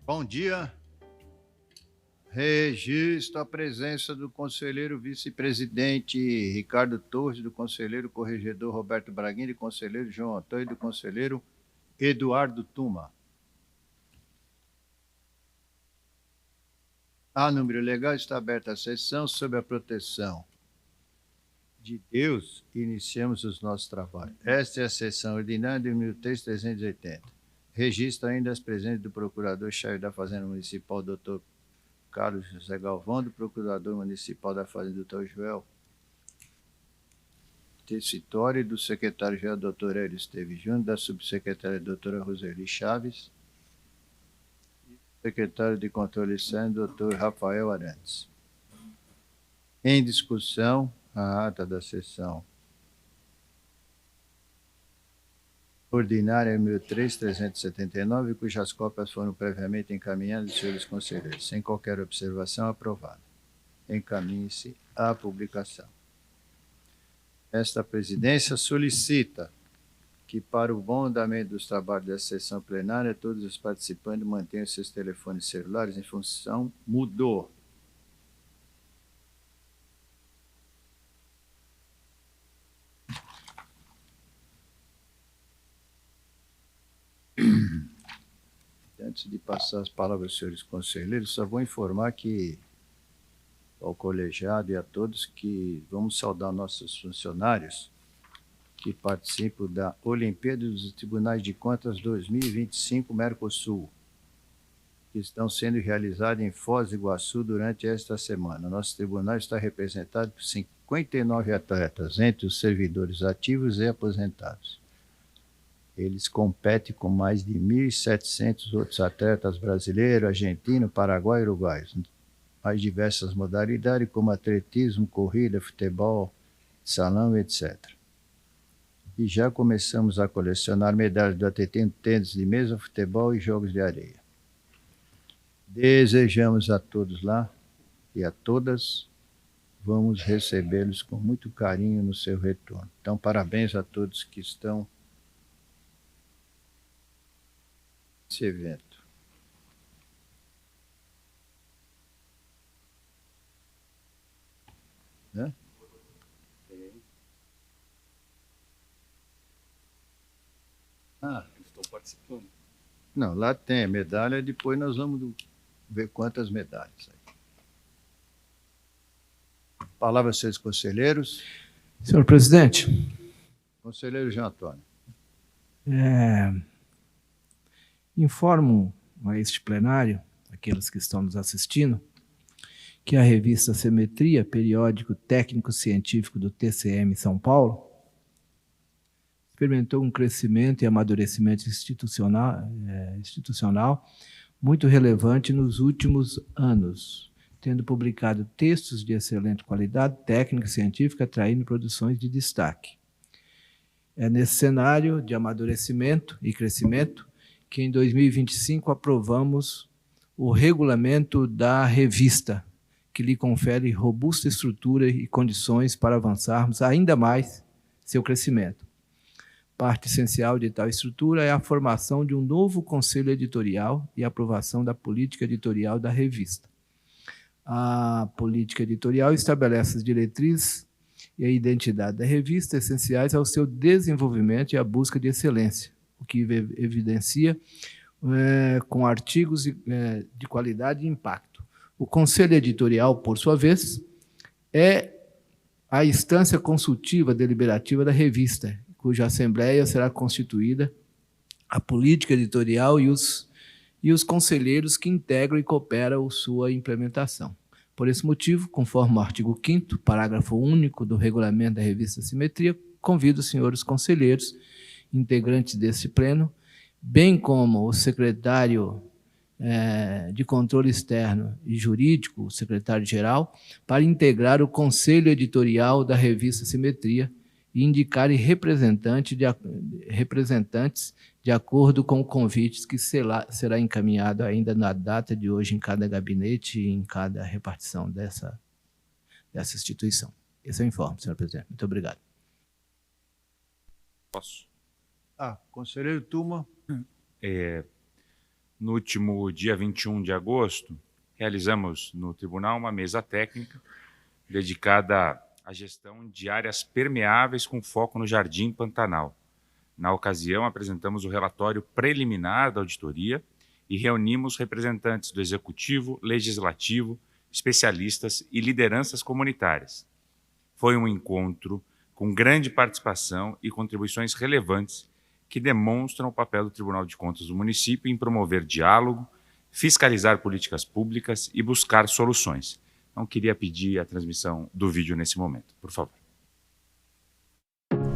Bom dia. Registro a presença do conselheiro vice-presidente Ricardo Torres, do conselheiro corregedor Roberto Braguin, do conselheiro João Antônio e do conselheiro Eduardo Tuma. A número legal, está aberta a sessão. Sob a proteção de Deus, iniciamos os nossos trabalhos. Esta é a sessão ordinária de 1380. Registro ainda as presenças do procurador-chefe da Fazenda Municipal, doutor Carlos José Galvão, do procurador municipal da Fazenda, doutor Joel Tessitório, do secretário-geral, doutor Hélio Esteves Júnior, da subsecretária, doutora Roseli Chaves, e do secretário de Controle Externo, doutor Rafael Arantes. Em discussão, a ata da sessão ordinária 1379, cujas cópias foram previamente encaminhadas aos senhores conselheiros. Sem qualquer observação, aprovada. Encaminhe-se à publicação. Esta presidência solicita que, para o bom andamento dos trabalhos da sessão plenária, todos os participantes mantenham seus telefones celulares em função mudou. Antes de passar as palavras aos senhores conselheiros, só vou informar que ao colegiado e a todos que vamos saudar nossos funcionários que participam da Olimpíada dos Tribunais de Contas 2025 Mercosul, que estão sendo realizados em Foz do Iguaçu durante esta semana. Nosso tribunal está representado por 59 atletas, entre os servidores ativos e aposentados. Eles competem com mais de 1.700 outros atletas brasileiros, argentinos, paraguaios e uruguaios, as diversas modalidades como atletismo, corrida, futebol, salão, etc. E já começamos a colecionar medalhas do atletismo, tênis de mesa, futebol e jogos de areia. Desejamos a todos lá e a todas, vamos recebê-los com muito carinho no seu retorno. Então, parabéns a todos que estão nesse evento. Né? Eles estão participando. Não, lá tem medalha, depois nós vamos ver quantas medalhas. Palavra aos seus conselheiros. Senhor presidente. Conselheiro João Antônio. Informo a este plenário, aqueles que estão nos assistindo, que a revista Simetria, periódico técnico-científico do TCM São Paulo, experimentou um crescimento e amadurecimento institucional muito relevante nos últimos anos, tendo publicado textos de excelente qualidade técnica e científica, atraindo produções de destaque. É nesse cenário de amadurecimento e crescimento que em 2025 aprovamos o regulamento da revista, que lhe confere robusta estrutura e condições para avançarmos ainda mais seu crescimento. Parte essencial de tal estrutura é a formação de um novo conselho editorial e a aprovação da política editorial da revista. A política editorial estabelece as diretrizes e a identidade da revista essenciais ao seu desenvolvimento e à busca de excelência, o que evidencia com artigos de qualidade e impacto. O conselho editorial, por sua vez, é a instância consultiva deliberativa da revista, cuja assembleia será constituída a política editorial e os conselheiros que integram e cooperam sua implementação. Por esse motivo, conforme o artigo 5º, parágrafo único do regulamento da revista Simetria, convido os senhores conselheiros, integrantes deste pleno, bem como o secretário de Controle Externo e Jurídico, o secretário-geral, para integrar o conselho editorial da revista Simetria e indicarem representantes de acordo com o convite que será encaminhado ainda na data de hoje em cada gabinete e em cada repartição dessa instituição. Esse é o informe, senhor presidente. Muito obrigado. Posso? Conselheiro Tuma. No último dia 21 de agosto, realizamos no tribunal uma mesa técnica dedicada à gestão de áreas permeáveis com foco no Jardim Pantanal. Na ocasião, apresentamos o relatório preliminar da auditoria e reunimos representantes do Executivo, Legislativo, especialistas e lideranças comunitárias. Foi um encontro com grande participação e contribuições relevantes que demonstram o papel do Tribunal de Contas do município em promover diálogo, fiscalizar políticas públicas e buscar soluções. Então, queria pedir a transmissão do vídeo nesse momento, por favor.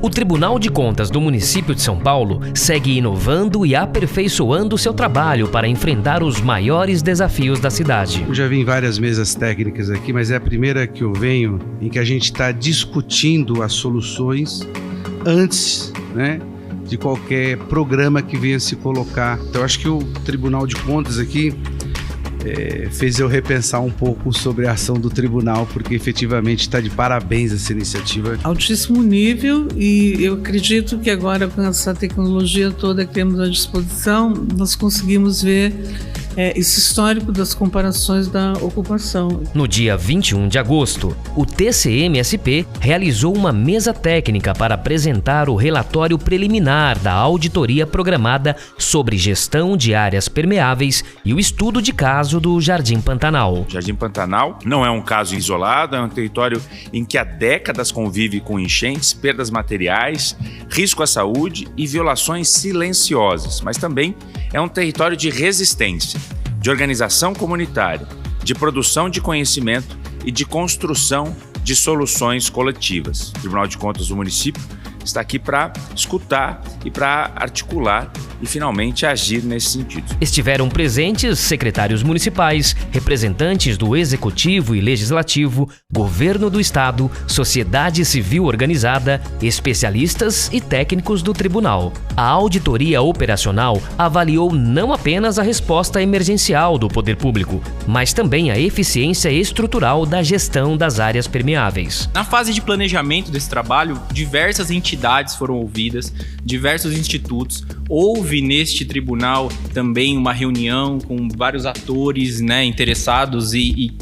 O Tribunal de Contas do município de São Paulo segue inovando e aperfeiçoando seu trabalho para enfrentar os maiores desafios da cidade. Eu já vim em várias mesas técnicas aqui, mas é a primeira que eu venho em que a gente está discutindo as soluções antes, de qualquer programa que venha se colocar. Então, acho que o Tribunal de Contas aqui fez eu repensar um pouco sobre a ação do tribunal, porque efetivamente está de parabéns essa iniciativa. Altíssimo nível, e eu acredito que agora, com essa tecnologia toda que temos à disposição, nós conseguimos ver esse histórico das comparações da ocupação. No dia 21 de agosto, o TCM-SP realizou uma mesa técnica para apresentar o relatório preliminar da auditoria programada sobre gestão de áreas permeáveis e o estudo de caso do Jardim Pantanal. O Jardim Pantanal não é um caso isolado, é um território em que há décadas convive com enchentes, perdas materiais, risco à saúde e violações silenciosas, mas também é um território de resistência, de organização comunitária, de produção de conhecimento e de construção de soluções coletivas. O Tribunal de Contas do município está aqui para escutar e para articular e finalmente agir nesse sentido. Estiveram presentes secretários municipais, representantes do Executivo e Legislativo, Governo do Estado, sociedade civil organizada, especialistas e técnicos do tribunal. A auditoria operacional avaliou não apenas a resposta emergencial do poder público, mas também a eficiência estrutural da gestão das áreas permeáveis. Na fase de planejamento desse trabalho, diversas entidades foram ouvidas, diversos institutos. Houve neste tribunal também uma reunião com vários atores, interessados e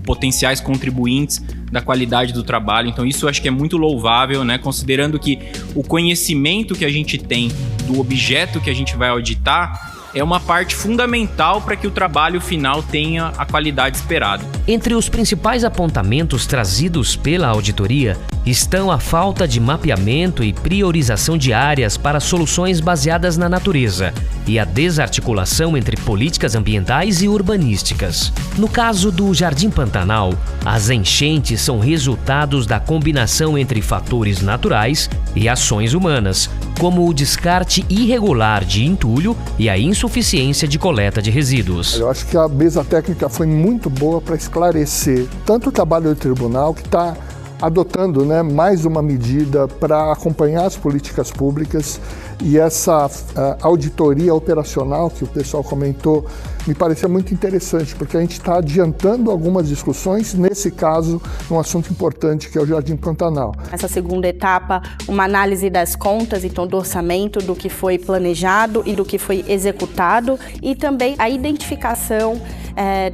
potenciais contribuintes da qualidade do trabalho. Então isso eu acho que é muito louvável, considerando que o conhecimento que a gente tem do objeto que a gente vai auditar é uma parte fundamental para que o trabalho final tenha a qualidade esperada. Entre os principais apontamentos trazidos pela auditoria estão a falta de mapeamento e priorização de áreas para soluções baseadas na natureza e a desarticulação entre políticas ambientais e urbanísticas. No caso do Jardim Pantanal, as enchentes são resultados da combinação entre fatores naturais e ações humanas, como o descarte irregular de entulho e a insuficiência de coleta de resíduos. Eu acho que a mesa técnica foi muito boa para esclarecer tanto o trabalho do tribunal, que está adotando mais uma medida para acompanhar as políticas públicas, e essa auditoria operacional que o pessoal comentou me pareceu muito interessante, porque a gente está adiantando algumas discussões, nesse caso, num assunto importante que é o Jardim Pantanal. Essa segunda etapa, uma análise das contas, então do orçamento, do que foi planejado e do que foi executado, e também a identificação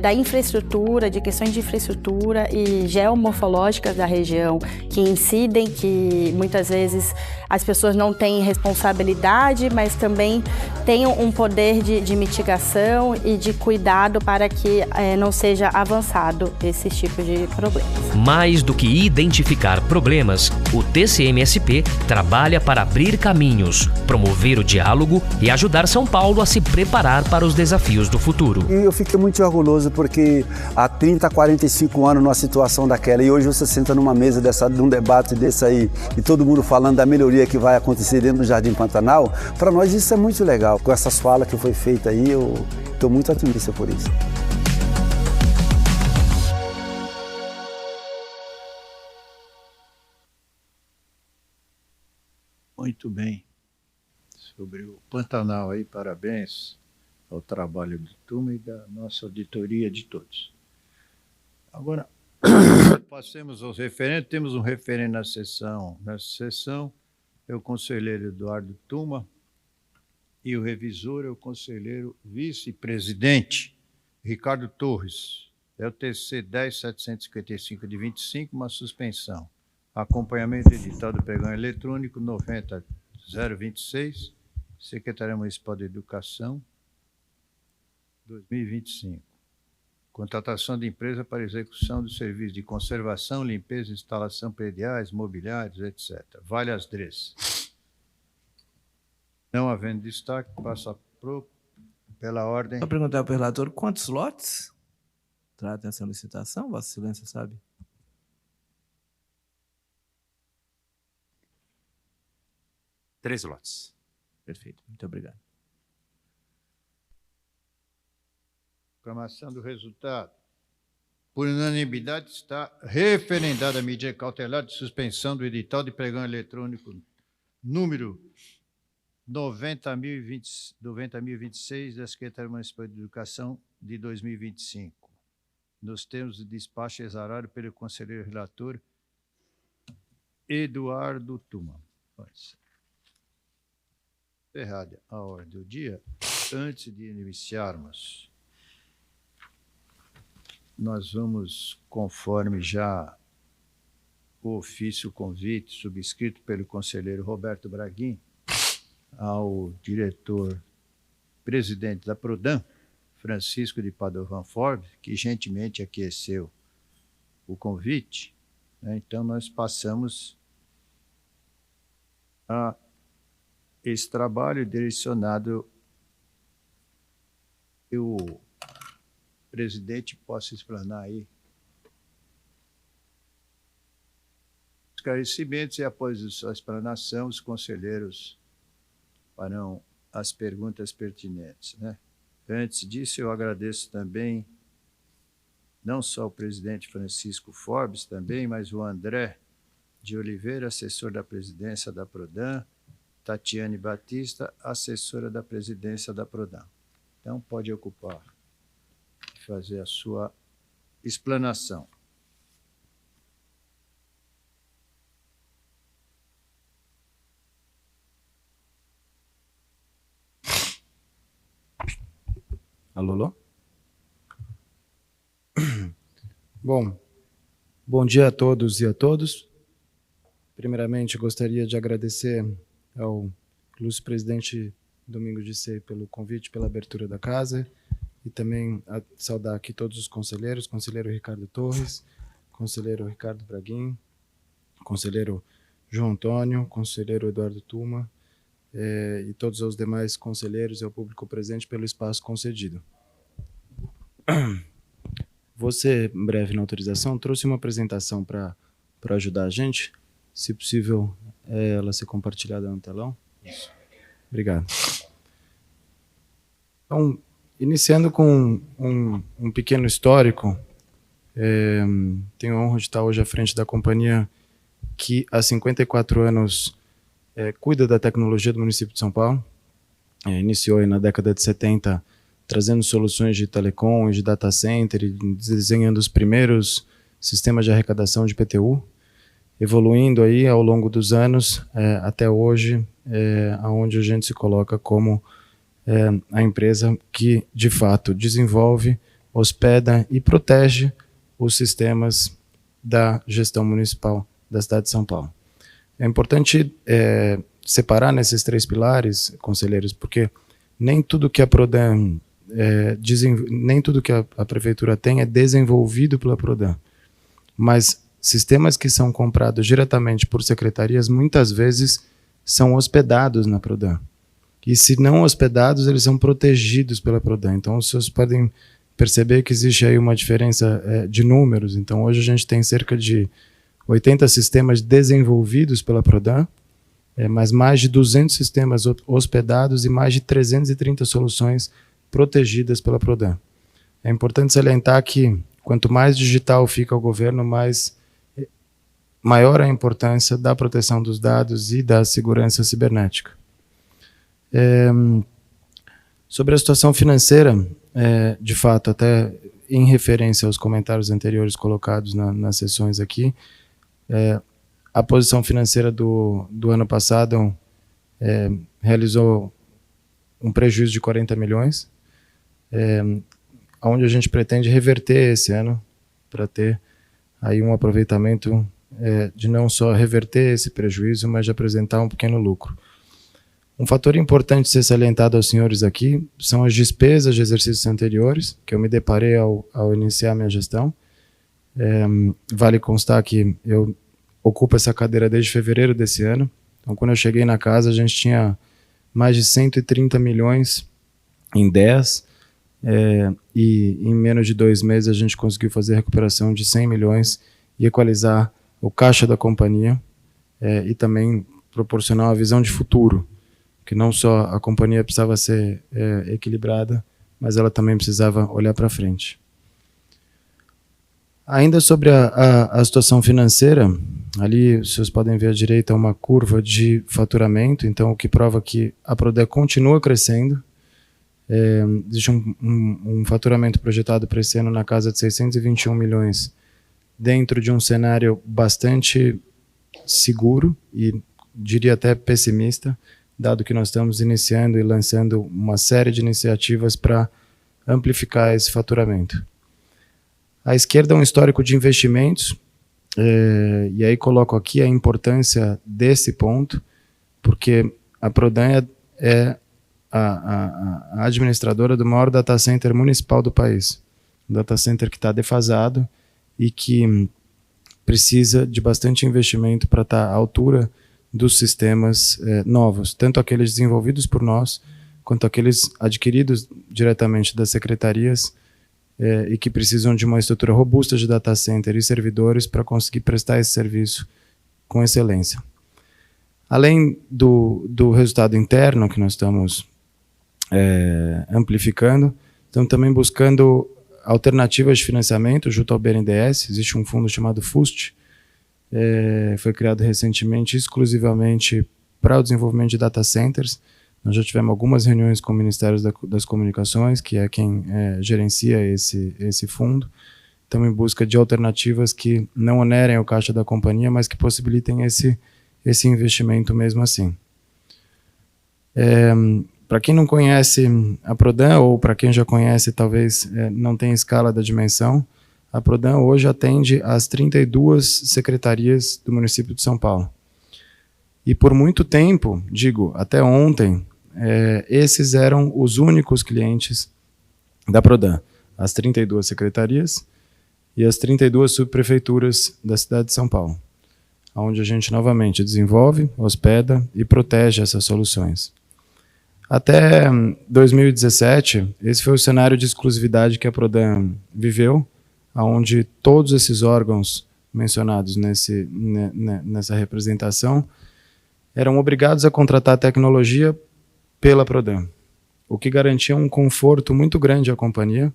da infraestrutura, de questões de infraestrutura e geomorfológicas da região que incidem, que muitas vezes as pessoas não têm responsabilidade, mas também têm um poder de mitigação e de cuidado para que não seja avançado esse tipo de problema. Mais do que identificar problemas, o TCM-SP trabalha para abrir caminhos, promover o diálogo e ajudar São Paulo a se preparar para os desafios do futuro. E eu fiquei muito orgulhoso porque há 30, 45 anos numa situação daquela, e hoje você senta numa mesa num debate desse aí e todo mundo falando da melhoria que vai acontecer dentro do Jardim Pantanal. Para nós isso é muito legal. Com essas falas que foi feita aí, eu estou muito otimista por isso. Muito bem. Sobre o Pantanal aí, parabéns ao trabalho do Tuma e da nossa auditoria de todos. Agora, passemos aos referentes. Temos um referente nessa sessão. É o conselheiro Eduardo Tuma E o revisor é o conselheiro vice-presidente, Ricardo Torres. É o TC 10.755 de 25, uma suspensão. Acompanhamento edital do pregão eletrônico 90.026, Secretaria Municipal de Educação, 2025. Contratação de empresa para execução do serviço de conservação, limpeza, instalação prediais, mobiliários, etc. Vale as DREs. Não havendo destaque, passa pela ordem. Vou perguntar para o relator quantos lotes trata essa licitação, Vossa Excelência sabe? Três lotes. Perfeito, muito obrigado. Proclamação do resultado. Por unanimidade, está referendada a medida cautelar de suspensão do edital de pregão eletrônico número 90.026 da Secretaria Municipal de Educação de 2025, nos termos de despacho exarado pelo conselheiro relator Eduardo Tuma. Encerrada a ordem do dia, antes de iniciarmos, nós vamos, conforme já o ofício convite subscrito pelo conselheiro Roberto Braguin, ao diretor-presidente da Prodam, Francisco de Padovan Forbes, que gentilmente aqueceu o convite, né? Então nós passamos a esse trabalho direcionado que o presidente possa explanar aí esclarecimentos, e após a sua explanação, os conselheiros farão as perguntas pertinentes, né? Antes disso, eu agradeço também não só o presidente Francisco Forbes também, mas o André de Oliveira, assessor da presidência da Prodam, Tatiane Batista, assessora da presidência da Prodam. Então, pode ocupar e fazer a sua explanação. Alô? Bom dia a todos e a todos. Primeiramente, gostaria de agradecer ao ilustre presidente Domingos de Sei pelo convite, pela abertura da casa, e também saudar aqui todos os conselheiros, conselheiro Ricardo Torres, conselheiro Ricardo Braguin, conselheiro João Antônio, conselheiro Eduardo Tuma, e todos os demais conselheiros e ao público presente pelo espaço concedido. Vou ser breve na autorização, trouxe uma apresentação para ajudar a gente, se possível ela ser compartilhada no telão. Isso. Obrigado. Então, iniciando com um pequeno histórico, tenho a honra de estar hoje à frente da companhia que há 54 anos cuida da tecnologia do município de São Paulo. Iniciou aí na década de 70 trazendo soluções de telecom e de data center, e desenhando os primeiros sistemas de arrecadação de PTU, evoluindo aí ao longo dos anos até hoje, aonde a gente se coloca como a empresa que, de fato, desenvolve, hospeda e protege os sistemas da gestão municipal da cidade de São Paulo. É importante separar nesses três pilares, conselheiros, porque nem tudo que a Prodam, nem tudo que a prefeitura tem é desenvolvido pela Prodam, mas sistemas que são comprados diretamente por secretarias muitas vezes são hospedados na Prodam. E se não hospedados, eles são protegidos pela Prodam. Então, os senhores podem perceber que existe aí uma diferença de números. Então, hoje a gente tem cerca de 80 sistemas desenvolvidos pela Prodam, mas mais de 200 sistemas hospedados e mais de 330 soluções protegidas pela Prodam. É importante salientar que quanto mais digital fica o governo, maior a importância da proteção dos dados e da segurança cibernética. Sobre a situação financeira, de fato, até em referência aos comentários anteriores colocados nas sessões aqui, a posição financeira do ano passado realizou um prejuízo de 40 milhões, onde a gente pretende reverter esse ano para ter aí um aproveitamento de não só reverter esse prejuízo, mas de apresentar um pequeno lucro. Um fator importante ser salientado aos senhores aqui são as despesas de exercícios anteriores, que eu me deparei ao iniciar minha gestão. Vale constar que eu ocupo essa cadeira desde fevereiro desse ano. Então, quando eu cheguei na casa, a gente tinha mais de 130 milhões em 10, e em menos de 2 meses a gente conseguiu fazer a recuperação de 100 milhões e equalizar o caixa da companhia, e também proporcionar uma visão de futuro, que não só a companhia precisava ser equilibrada, mas ela também precisava olhar para frente. Ainda sobre a situação financeira, ali vocês podem ver à direita uma curva de faturamento, então o que prova que a Prodé continua crescendo. Existe um faturamento projetado para esse ano na casa de 621 milhões, dentro de um cenário bastante seguro e diria até pessimista, dado que nós estamos iniciando e lançando uma série de iniciativas para amplificar esse faturamento. À esquerda é um histórico de investimentos, e aí coloco aqui a importância desse ponto, porque a Prodé é a administradora do maior data center municipal do país. Um data center que está defasado e que precisa de bastante investimento para estar à altura dos sistemas novos, tanto aqueles desenvolvidos por nós, quanto aqueles adquiridos diretamente das secretarias, e que precisam de uma estrutura robusta de data center e servidores para conseguir prestar esse serviço com excelência. Além do resultado interno que nós estamos amplificando, estamos também buscando alternativas de financiamento junto ao BNDES. Existe um fundo chamado FUST, foi criado recentemente exclusivamente para o desenvolvimento de data centers. Nós já tivemos algumas reuniões com o Ministério das Comunicações, que é quem gerencia esse fundo. Estamos em busca de alternativas que não onerem o caixa da companhia, mas que possibilitem esse investimento mesmo assim. Para quem não conhece a Prodé, ou para quem já conhece, talvez não tenha escala da dimensão, a Prodé hoje atende as 32 secretarias do município de São Paulo. E por muito tempo, digo, até ontem, esses eram os únicos clientes da Prodé. As 32 secretarias e as 32 subprefeituras da cidade de São Paulo, onde a gente novamente desenvolve, hospeda e protege essas soluções. Até 2017, esse foi o cenário de exclusividade que a Prodé viveu, onde todos esses órgãos mencionados nessa representação eram obrigados a contratar tecnologia pela Prodé, o que garantia um conforto muito grande à companhia,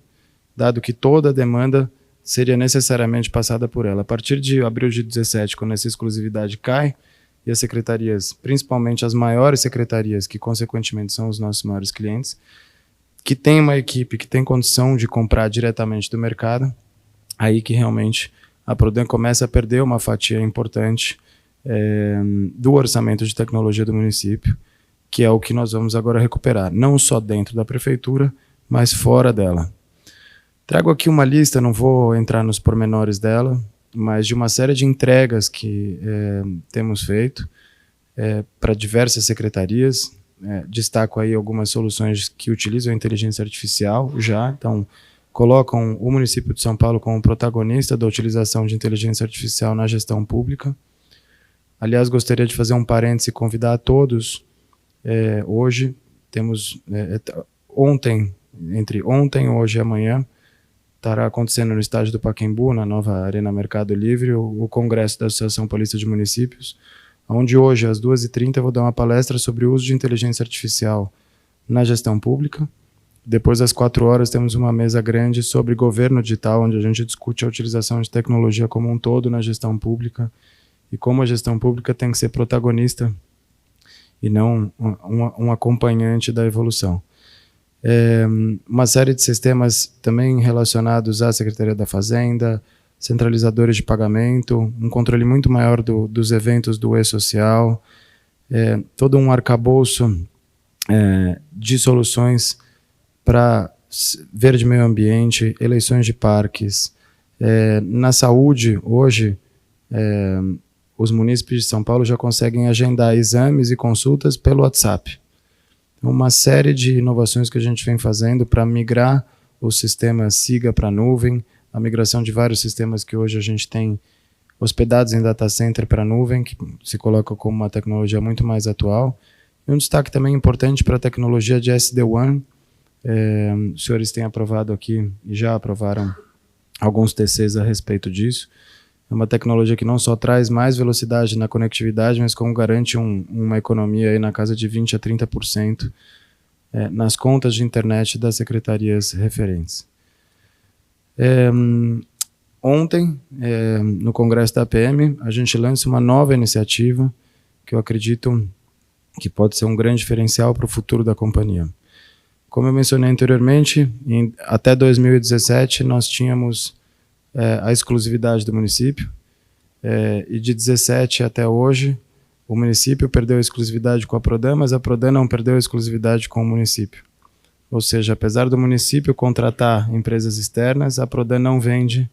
dado que toda a demanda seria necessariamente passada por ela. A partir de abril de 2017, quando essa exclusividade cai, e as secretarias, principalmente as maiores secretarias, que consequentemente são os nossos maiores clientes, que tem uma equipe que tem condição de comprar diretamente do mercado, aí que realmente a Prodé começa a perder uma fatia importante do orçamento de tecnologia do município, que é o que nós vamos agora recuperar, não só dentro da prefeitura, mas fora dela. Trago aqui uma lista, não vou entrar nos pormenores dela, mas de uma série de entregas que temos feito para diversas secretarias. Destaco aí algumas soluções que utilizam a inteligência artificial já, então colocam o município de São Paulo como protagonista da utilização de inteligência artificial na gestão pública. Aliás, gostaria de fazer um parêntese e convidar a todos. Hoje, temos entre ontem, hoje e amanhã, estará acontecendo no estádio do Pacaembu, na nova Arena Mercado Livre, o Congresso da Associação Paulista de Municípios, onde hoje, às 2h30, eu vou dar uma palestra sobre o uso de inteligência artificial na gestão pública. Depois, às 4h, temos uma mesa grande sobre governo digital, onde a gente discute a utilização de tecnologia como um todo na gestão pública e como a gestão pública tem que ser protagonista e não um acompanhante da evolução. Uma série de sistemas também relacionados à Secretaria da Fazenda, centralizadores de pagamento, um controle muito maior dos eventos do e-social, todo um arcabouço de soluções para verde meio ambiente, eleições de parques. Na saúde, hoje, os munícipes de São Paulo já conseguem agendar exames e consultas pelo WhatsApp. Uma série de inovações que a gente vem fazendo para migrar o sistema SIGA para a nuvem, a migração de vários sistemas que hoje a gente tem hospedados em data center para a nuvem, que se coloca como uma tecnologia muito mais atual. E um destaque também importante para a tecnologia de SD-WAN. Os senhores têm aprovado aqui, e já aprovaram alguns TCs a respeito disso. É uma tecnologia que não só traz mais velocidade na conectividade, mas como garante uma economia aí na casa de 20% a 30% nas contas de internet das secretarias referentes. Ontem, no Congresso da PM, a gente lança uma nova iniciativa que eu acredito que pode ser um grande diferencial para o futuro da companhia. Como eu mencionei anteriormente, até 2017 nós tínhamos a exclusividade do município, e de 2017 até hoje o município perdeu a exclusividade com a Prodan, mas a Prodan não perdeu a exclusividade com o município. Ou seja, apesar do município contratar empresas externas, a Prodan não vende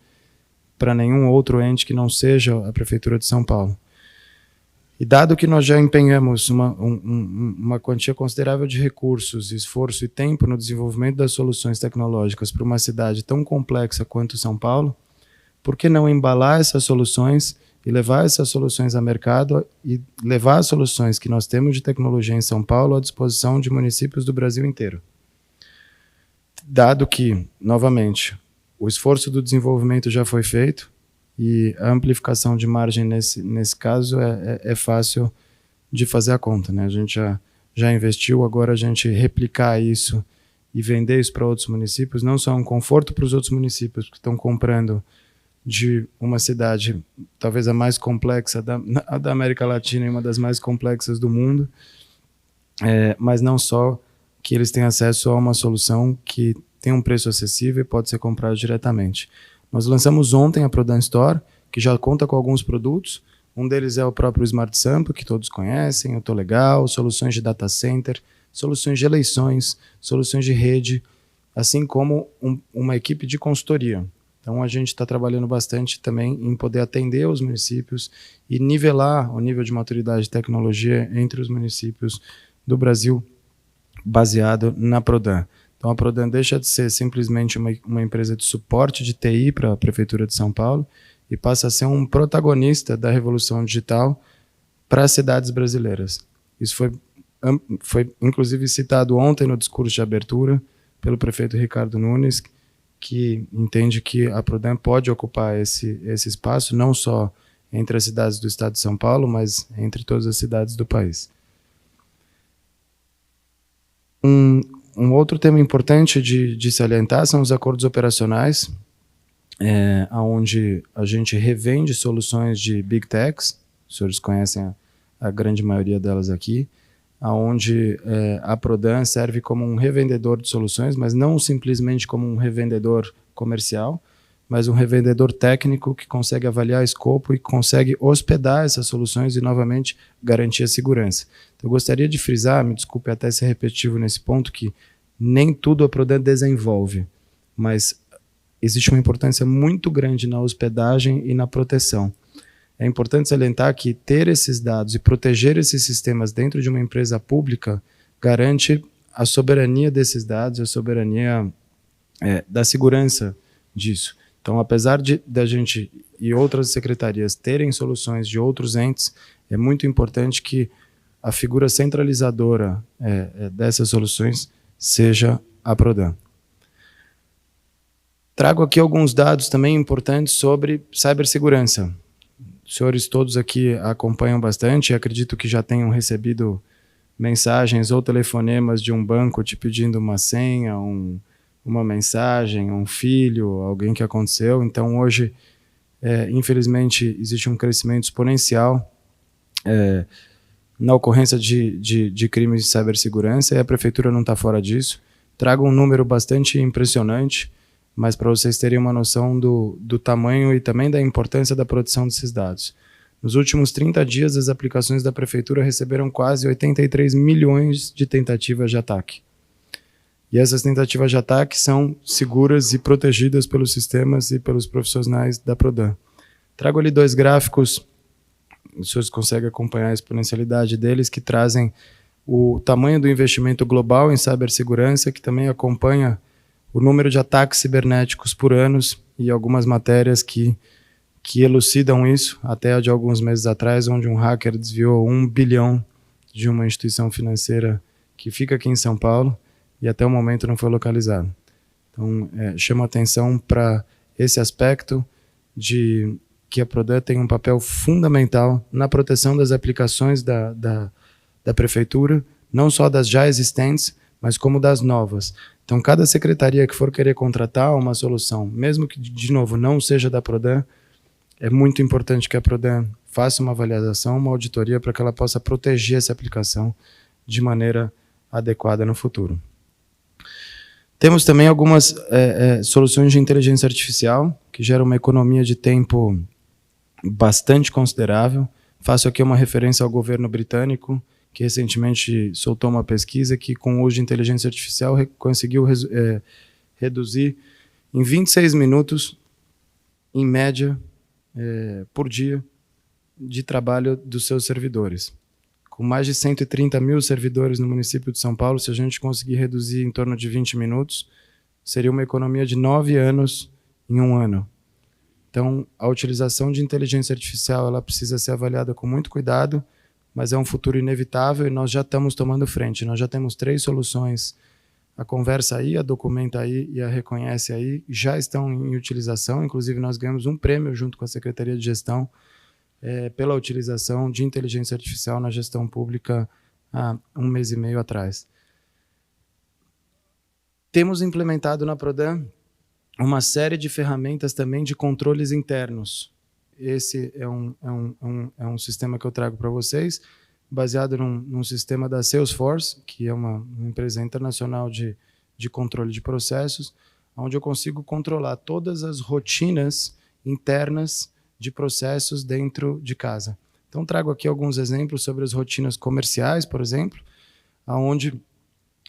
para nenhum outro ente que não seja a Prefeitura de São Paulo. E dado que nós já empenhamos uma quantia considerável de recursos, esforço e tempo no desenvolvimento das soluções tecnológicas para uma cidade tão complexa quanto São Paulo, por que não embalar essas soluções e levar essas soluções a mercado e levar as soluções que nós temos de tecnologia em São Paulo à disposição de municípios do Brasil inteiro? Dado que, novamente, o esforço do desenvolvimento já foi feito e a amplificação de margem nesse caso é fácil de fazer a conta, né? A gente já investiu, agora a gente replicar isso e vender isso para outros municípios não só é um conforto para os outros municípios que estão comprando de uma cidade, talvez a mais complexa da América Latina e uma das mais complexas do mundo, mas não só que eles têm acesso a uma solução que tem um preço acessível e pode ser comprado diretamente. Nós lançamos ontem a Prodan Store, que já conta com alguns produtos. Um deles é o próprio Smart Sampa, que todos conhecem, o Tô Legal, soluções de data center, soluções de eleições, soluções de rede, assim como uma equipe de consultoria. Então a gente está trabalhando bastante também em poder atender os municípios e nivelar o nível de maturidade de tecnologia entre os municípios do Brasil baseado na Prodan. Então a Prodan deixa de ser simplesmente uma empresa de suporte de TI para a Prefeitura de São Paulo e passa a ser um protagonista da revolução digital para as cidades brasileiras. Isso foi inclusive citado ontem no discurso de abertura pelo prefeito Ricardo Nunes, que entende que a Prodan pode ocupar esse espaço não só entre as cidades do estado de São Paulo, mas entre todas as cidades do país. Um outro tema importante de salientar são os acordos operacionais, onde a gente revende soluções de Big Techs, os senhores conhecem a grande maioria delas aqui, onde a Prodan serve como um revendedor de soluções, mas não simplesmente como um revendedor comercial, mas um revendedor técnico que consegue avaliar escopo e consegue hospedar essas soluções e, novamente, garantir a segurança. Então, eu gostaria de frisar, me desculpe até ser repetitivo nesse ponto, que nem tudo a Prodan desenvolve, mas existe uma importância muito grande na hospedagem e na proteção. É importante salientar que ter esses dados e proteger esses sistemas dentro de uma empresa pública garante a soberania desses dados, a soberania da segurança disso. Então, apesar da gente e outras secretarias terem soluções de outros entes, é muito importante que a figura centralizadora dessas soluções seja a Prodan. Trago aqui alguns dados também importantes sobre cibersegurança. Os senhores todos aqui acompanham bastante e acredito que já tenham recebido mensagens ou telefonemas de um banco te pedindo uma senha, uma mensagem, um filho, alguém que aconteceu. Então, hoje, infelizmente, existe um crescimento exponencial na ocorrência de crimes de cibersegurança e a Prefeitura não está fora disso. Trago um número bastante impressionante, mas para vocês terem uma noção do tamanho e também da importância da proteção desses dados. Nos últimos 30 dias, as aplicações da Prefeitura receberam quase 83 milhões de tentativas de ataque. E essas tentativas de ataque são seguras e protegidas pelos sistemas e pelos profissionais da Prodan. Trago ali 2 gráficos, os senhores conseguem acompanhar a exponencialidade deles, que trazem o tamanho do investimento global em cibersegurança, que também acompanha o número de ataques cibernéticos por ano e algumas matérias que elucidam isso, até a de alguns meses atrás, onde um hacker desviou 1 bilhão de uma instituição financeira que fica aqui em São Paulo e até o momento não foi localizado. Então, chamo a atenção para esse aspecto de que a Prodan tem um papel fundamental na proteção das aplicações da Prefeitura, não só das já existentes, mas como das novas. Então, cada secretaria que for querer contratar uma solução, mesmo que, de novo, não seja da Prodan, é muito importante que a Prodan faça uma avaliação, uma auditoria, para que ela possa proteger essa aplicação de maneira adequada no futuro. Temos também algumas soluções de inteligência artificial, que geram uma economia de tempo bastante considerável. Faço aqui uma referência ao governo britânico, que recentemente soltou uma pesquisa que, com o uso de inteligência artificial, conseguiu reduzir em 26 minutos, em média, por dia, de trabalho dos seus servidores. Com mais de 130 mil servidores no município de São Paulo, se a gente conseguir reduzir em torno de 20 minutos, seria uma economia de 9 anos em 1 ano. Então, a utilização de inteligência artificial ela precisa ser avaliada com muito cuidado, mas é um futuro inevitável e nós já estamos tomando frente. Nós já temos 3 soluções. A Conversa aí, a Documenta aí e a Reconhece aí já estão em utilização. Inclusive, nós ganhamos um prêmio junto com a Secretaria de Gestão pela utilização de inteligência artificial na gestão pública há 1 mês e meio atrás. Temos implementado na Prodan uma série de ferramentas também de controles internos. Esse é um sistema que eu trago para vocês, baseado num sistema da Salesforce, que é uma empresa internacional de controle de processos, onde eu consigo controlar todas as rotinas internas de processos dentro de casa. Então, trago aqui alguns exemplos sobre as rotinas comerciais, por exemplo, onde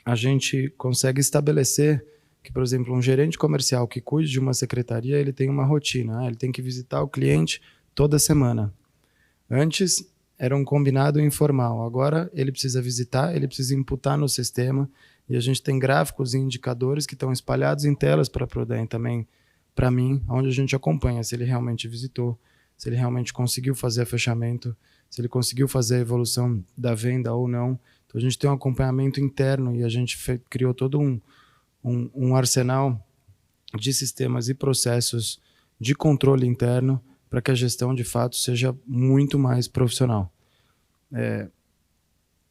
a gente consegue estabelecer que, por exemplo, um gerente comercial que cuide de uma secretaria, ele tem uma rotina, ele tem que visitar o cliente toda semana. Antes, era um combinado informal, agora ele precisa visitar, ele precisa imputar no sistema, e a gente tem gráficos e indicadores que estão espalhados em telas para a Prodan também, para mim, onde a gente acompanha se ele realmente visitou, se ele realmente conseguiu fazer fechamento, se ele conseguiu fazer a evolução da venda ou não. Então, a gente tem um acompanhamento interno e a gente criou todo um arsenal de sistemas e processos de controle interno para que a gestão, de fato, seja muito mais profissional.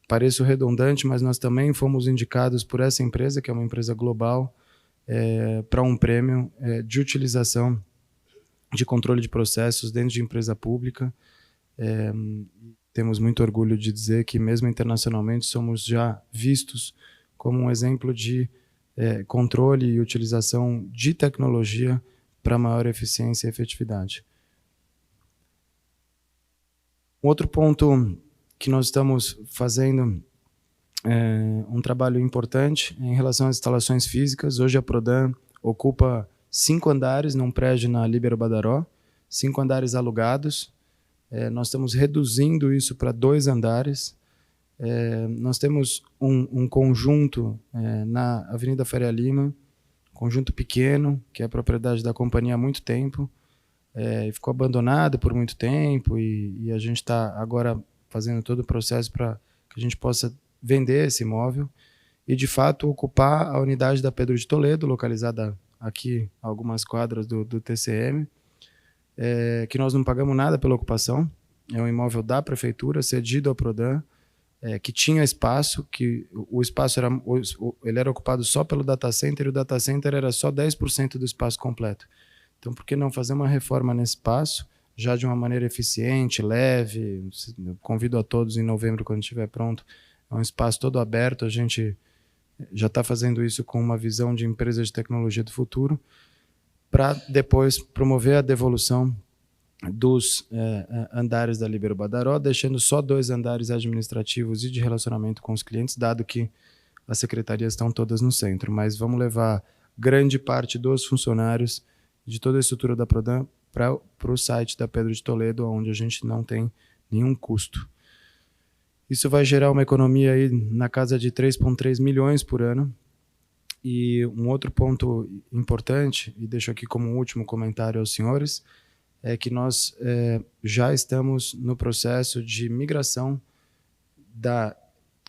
Pareço redundante, mas nós também fomos indicados por essa empresa, que é uma empresa global, para um prêmio de utilização de controle de processos dentro de empresa pública. Temos muito orgulho de dizer que, mesmo internacionalmente, somos já vistos como um exemplo de controle e utilização de tecnologia para maior eficiência e efetividade. Outro ponto que nós estamos fazendo um trabalho importante em relação às instalações físicas. Hoje a Prodan ocupa 5 andares num prédio na Líbero Badaró, 5 andares alugados. Nós estamos reduzindo isso para 2 andares. Nós temos um conjunto na Avenida Faria Lima, conjunto pequeno, que é propriedade da companhia há muito tempo, e ficou abandonado por muito tempo, e a gente está agora fazendo todo o processo para que a gente possa vender esse imóvel e, de fato, ocupar a unidade da Pedro de Toledo, localizada aqui a algumas quadras do TCM, que nós não pagamos nada pela ocupação. É um imóvel da Prefeitura, cedido à Prodan, que tinha espaço, que o espaço ele era ocupado só pelo data center, e o data center era só 10% do espaço completo. Então, por que não fazer uma reforma nesse espaço, já de uma maneira eficiente, leve? Convido a todos em novembro, quando estiver pronto. É um espaço todo aberto, a gente já está fazendo isso com uma visão de empresa de tecnologia do futuro, para depois promover a devolução dos andares da Libero Badaró, deixando só 2 andares administrativos e de relacionamento com os clientes, dado que as secretarias estão todas no centro. Mas vamos levar grande parte dos funcionários de toda a estrutura da Prodan para o site da Pedro de Toledo, onde a gente não tem nenhum custo. Isso vai gerar uma economia aí na casa de 3,3 milhões por ano. E um outro ponto importante, e deixo aqui como último comentário aos senhores, é que nós já estamos no processo de migração da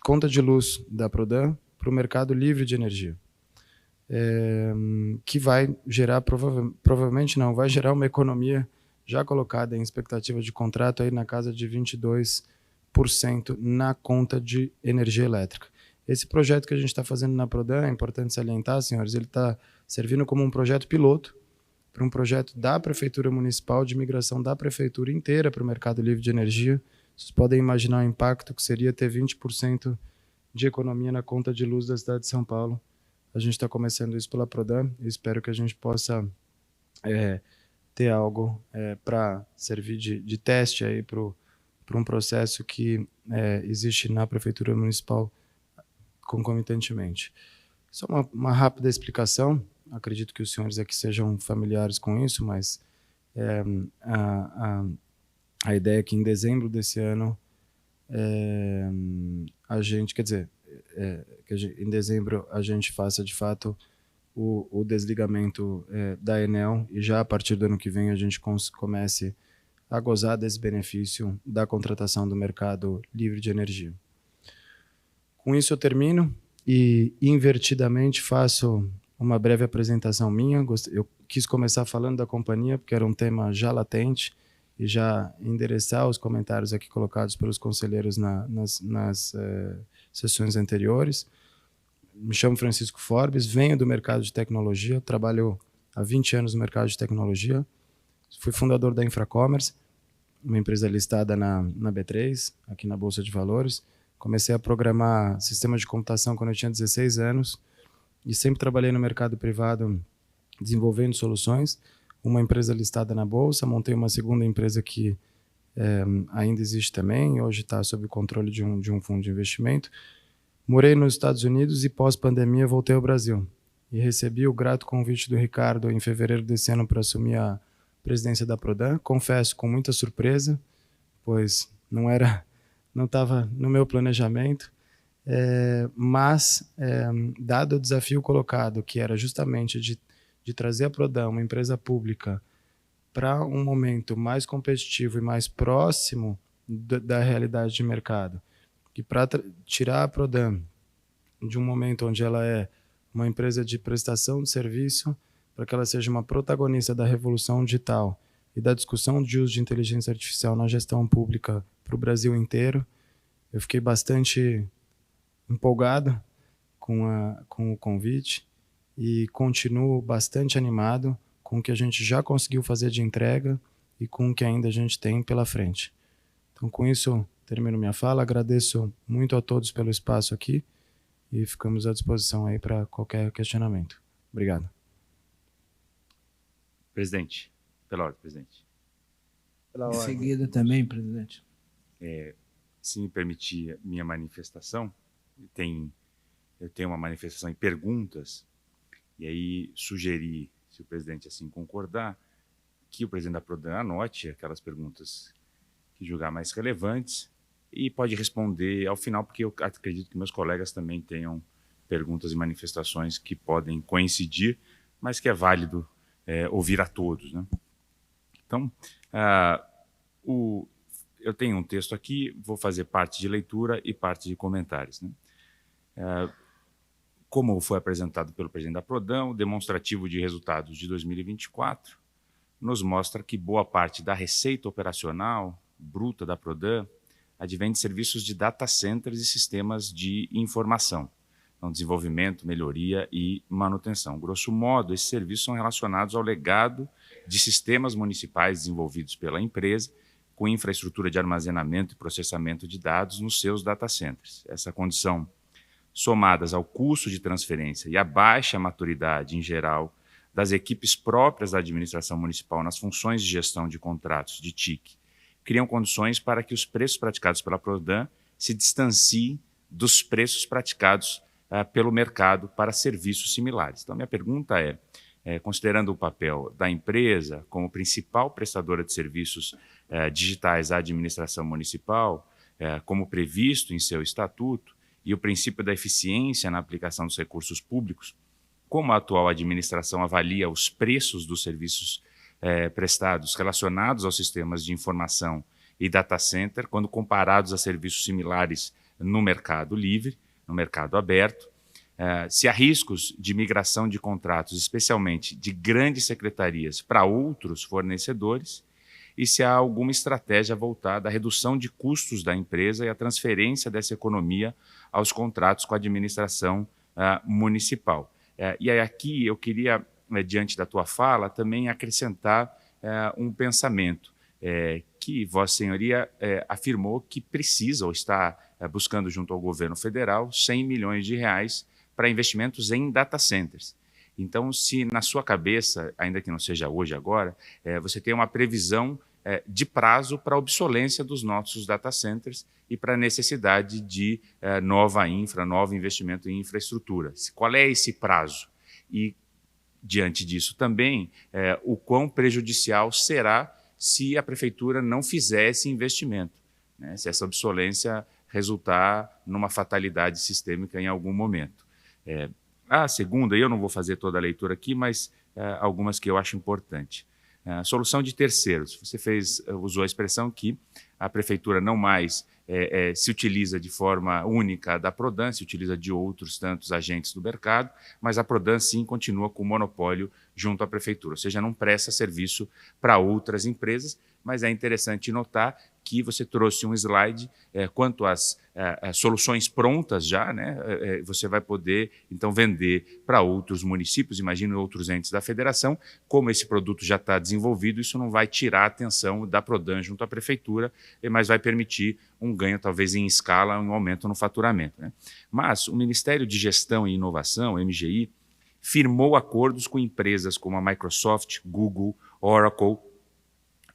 conta de luz da Prodan para o mercado livre de energia, que vai gerar, provavelmente não, vai gerar uma economia já colocada em expectativa de contrato aí na casa de 22% na conta de energia elétrica. Esse projeto que a gente está fazendo na Prodan, é importante salientar, senhores, ele está servindo como um projeto piloto para um projeto da Prefeitura Municipal de migração da Prefeitura inteira para o mercado livre de energia. Vocês podem imaginar o impacto que seria ter 20% de economia na conta de luz da cidade de São Paulo. A gente está começando isso pela Prodan e espero que a gente possa ter algo para servir de teste aí para um processo que existe na Prefeitura Municipal concomitantemente. Só uma rápida explicação, acredito que os senhores aqui sejam familiares com isso, mas a ideia é que em dezembro desse ano a gente, quer dizer, em dezembro a gente faça de fato o desligamento da Enel e já a partir do ano que vem a gente comece a gozar desse benefício da contratação do mercado livre de energia. Com isso eu termino e invertidamente faço uma breve apresentação minha. Eu quis começar falando da companhia porque era um tema já latente e já endereçar os comentários aqui colocados pelos conselheiros nas sessões anteriores. Me chamo Francisco Forbes, venho do mercado de tecnologia, trabalho há 20 anos no mercado de tecnologia, fui fundador da Infracommerce, uma empresa listada na B3, aqui na Bolsa de Valores. Comecei a programar sistemas de computação quando eu tinha 16 anos e sempre trabalhei no mercado privado desenvolvendo soluções. Uma empresa listada na Bolsa, montei uma segunda empresa que ainda existe também, hoje está sob o controle de um fundo de investimento. Morei nos Estados Unidos e pós-pandemia voltei ao Brasil e recebi o grato convite do Ricardo em fevereiro desse ano para assumir a presidência da Prodan. Confesso, com muita surpresa, pois não estava no meu planejamento, mas dado o desafio colocado, que era justamente de trazer a Prodan, uma empresa pública, para um momento mais competitivo e mais próximo da realidade de mercado, que para tirar a Prodan de um momento onde ela é uma empresa de prestação de serviço, para que ela seja uma protagonista da revolução digital e da discussão de uso de inteligência artificial na gestão pública para o Brasil inteiro, eu fiquei bastante empolgado com o convite e continuo bastante animado com o que a gente já conseguiu fazer de entrega e com o que ainda a gente tem pela frente. Então, com isso, termino minha fala. Agradeço muito a todos pelo espaço aqui e ficamos à disposição aí para qualquer questionamento. Obrigado. Presidente, pela ordem, presidente. Em seguida também, presidente. Se me permitir minha manifestação, eu tenho uma manifestação em perguntas, e aí sugeri, se o presidente assim concordar, que o presidente da Prodan anote aquelas perguntas que julgar mais relevantes e pode responder ao final, porque eu acredito que meus colegas também tenham perguntas e manifestações que podem coincidir, mas que é válido ouvir a todos, né? Então, eu tenho um texto aqui, vou fazer parte de leitura e parte de comentários, né? Como foi apresentado pelo presidente da Prodan, o demonstrativo de resultados de 2024 nos mostra que boa parte da receita operacional bruta da Prodan advém de serviços de data centers e sistemas de informação, então, desenvolvimento, melhoria e manutenção. Grosso modo, esses serviços são relacionados ao legado de sistemas municipais desenvolvidos pela empresa com infraestrutura de armazenamento e processamento de dados nos seus data centers. Essa condição, somadas ao custo de transferência e à baixa maturidade, em geral, das equipes próprias da administração municipal nas funções de gestão de contratos de TIC criam condições para que os preços praticados pela Prodan se distanciem dos preços praticados pelo mercado para serviços similares. Então, minha pergunta considerando o papel da empresa como principal prestadora de serviços digitais à administração municipal, como previsto em seu estatuto, e o princípio da eficiência na aplicação dos recursos públicos, como a atual administração avalia os preços dos serviços prestados relacionados aos sistemas de informação e data center, quando comparados a serviços similares no mercado livre, no mercado aberto, se há riscos de migração de contratos, especialmente de grandes secretarias, para outros fornecedores, e se há alguma estratégia voltada à redução de custos da empresa e à transferência dessa economia aos contratos com a administração municipal. E aí aqui eu queria, diante da tua fala, também acrescentar um pensamento que Vossa Senhoria afirmou que precisa ou está buscando junto ao governo federal 100 milhões de reais para investimentos em data centers. Então, se na sua cabeça, ainda que não seja hoje, agora, você tem uma previsão de prazo para a obsolência dos nossos data centers e para a necessidade de novo investimento em infraestrutura. Qual é esse prazo? E, diante disso também, o quão prejudicial será se a prefeitura não fizer esse investimento, né? Se essa obsolência resultar numa fatalidade sistêmica em algum momento. A segunda, eu não vou fazer toda a leitura aqui, mas algumas que eu acho importante. Solução de terceiros. Você usou a expressão que a prefeitura não mais se utiliza de forma única da Prodan, se utiliza de outros tantos agentes do mercado, mas a Prodan sim continua com o monopólio junto à prefeitura, ou seja, não presta serviço para outras empresas, mas é interessante notar que você trouxe um slide quanto às soluções prontas já, né? Você vai poder, então, vender para outros municípios, imagino outros entes da federação. Como esse produto já está desenvolvido, isso não vai tirar a atenção da Prodan junto à prefeitura, mas vai permitir um ganho, talvez em escala, um aumento no faturamento, né? Mas o Ministério de Gestão e Inovação, MGI, firmou acordos com empresas como a Microsoft, Google, Oracle,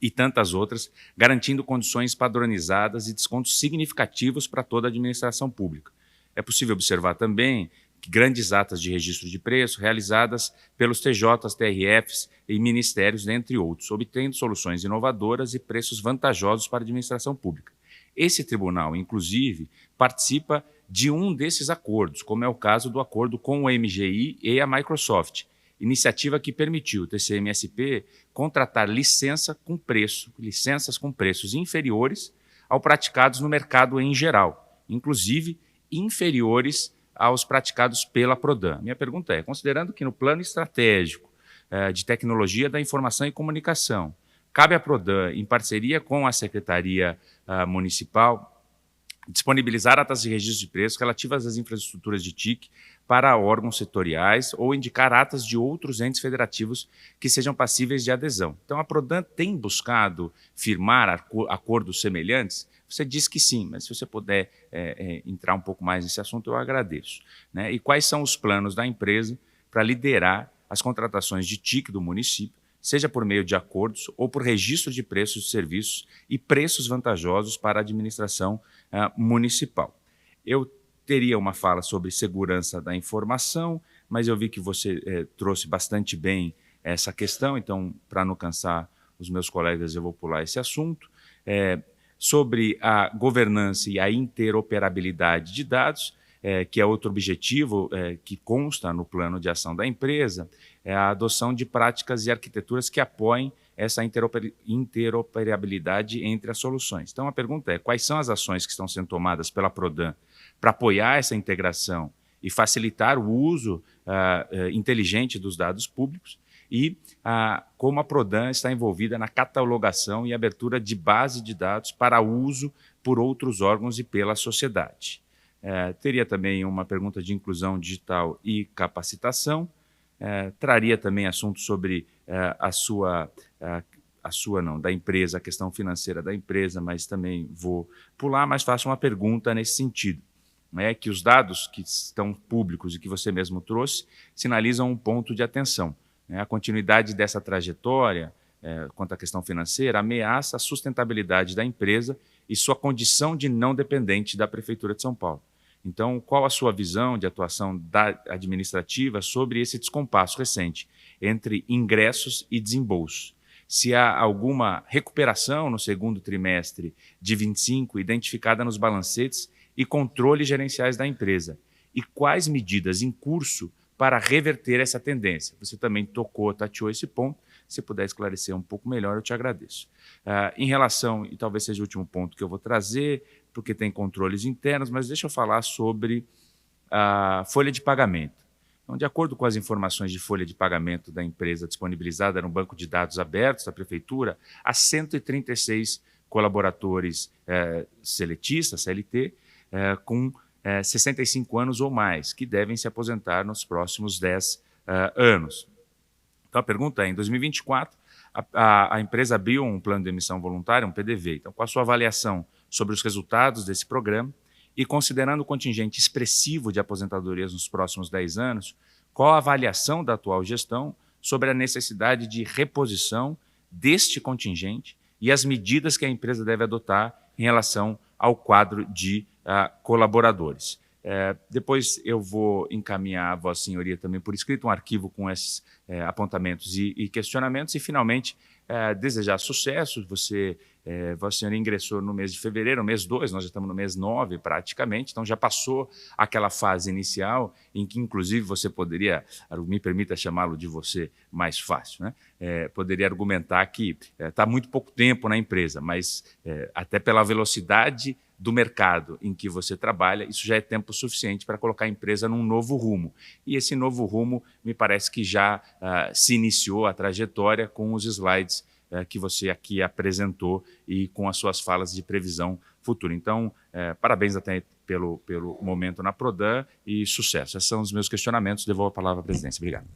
e tantas outras, garantindo condições padronizadas e descontos significativos para toda a administração pública. É possível observar também que grandes atas de registro de preço realizadas pelos TJs, TRFs e ministérios, dentre outros, obtendo soluções inovadoras e preços vantajosos para a administração pública. Esse tribunal, inclusive, participa de um desses acordos, como é o caso do acordo com o MGI e a Microsoft, iniciativa que permitiu o TCM-SP contratar licenças com preços inferiores ao praticados no mercado em geral, inclusive inferiores aos praticados pela Prodan. Minha pergunta é, considerando que no plano estratégico de tecnologia da informação e comunicação, cabe à Prodan, em parceria com a Secretaria Municipal, disponibilizar atas de registro de preços relativas às infraestruturas de TIC para órgãos setoriais ou indicar atas de outros entes federativos que sejam passíveis de adesão. Então, a Prodan tem buscado firmar acordos semelhantes? Você diz que sim, mas se você puder entrar um pouco mais nesse assunto, eu agradeço, né? E quais são os planos da empresa para liderar as contratações de TIC do município, seja por meio de acordos ou por registro de preços de serviços e preços vantajosos para a administração municipal? Eu teria uma fala sobre segurança da informação, mas eu vi que você trouxe bastante bem essa questão, então, para não cansar os meus colegas, eu vou pular esse assunto. Sobre a governança e a interoperabilidade de dados, que é outro objetivo que consta no plano de ação da empresa, é a adoção de práticas e arquiteturas que apoiem essa interoperabilidade entre as soluções. Então, a pergunta é, quais são as ações que estão sendo tomadas pela Prodan para apoiar essa integração e facilitar o uso inteligente dos dados públicos e como a Prodan está envolvida na catalogação e abertura de base de dados para uso por outros órgãos e pela sociedade. Teria também uma pergunta de inclusão digital e capacitação. Traria também assuntos sobre da empresa, a questão financeira da empresa, mas também vou pular, mas faço uma pergunta nesse sentido, né, que os dados que estão públicos e que você mesmo trouxe sinalizam um ponto de atenção. A continuidade dessa trajetória, quanto à questão financeira, ameaça a sustentabilidade da empresa e sua condição de não dependente da Prefeitura de São Paulo. Então, qual a sua visão de atuação administrativa sobre esse descompasso recente entre ingressos e desembolsos? Se há alguma recuperação no segundo trimestre de 25 identificada nos balancetes e controles gerenciais da empresa? E quais medidas em curso para reverter essa tendência? Você também tateou esse ponto. Se puder esclarecer um pouco melhor, eu te agradeço. Em relação, e talvez seja o último ponto que eu vou trazer, porque tem controles internos, mas deixa eu falar sobre a folha de pagamento. Então, de acordo com as informações de folha de pagamento da empresa disponibilizada no banco de dados abertos da Prefeitura, há 136 colaboradores seletistas, CLT, com 65 anos ou mais, que devem se aposentar nos próximos 10 anos. Então, a pergunta é, em 2024, a empresa abriu um plano de emissão voluntária, um PDV. Então, com a sua avaliação sobre os resultados desse programa e considerando o contingente expressivo de aposentadorias nos próximos 10 anos, qual a avaliação da atual gestão sobre a necessidade de reposição deste contingente e as medidas que a empresa deve adotar em relação ao quadro de colaboradores? Depois eu vou encaminhar a Vossa Senhoria também por escrito um arquivo com esses apontamentos e questionamentos e, finalmente, desejar sucesso. Vossa Senhoria ingressou no mês de fevereiro, no mês 2, nós já estamos no mês 9 praticamente, então já passou aquela fase inicial em que, inclusive, você poderia, me permita chamá-lo de você mais fácil, né? Poderia argumentar que está muito pouco tempo na empresa, mas até pela velocidade do mercado em que você trabalha, isso já é tempo suficiente para colocar a empresa num novo rumo. E esse novo rumo, me parece que já se iniciou a trajetória com os slides que você aqui apresentou e com as suas falas de previsão futura. Então, parabéns até pelo momento na Prodan e sucesso. Esses são os meus questionamentos. Devolvo a palavra à presidência. Obrigado.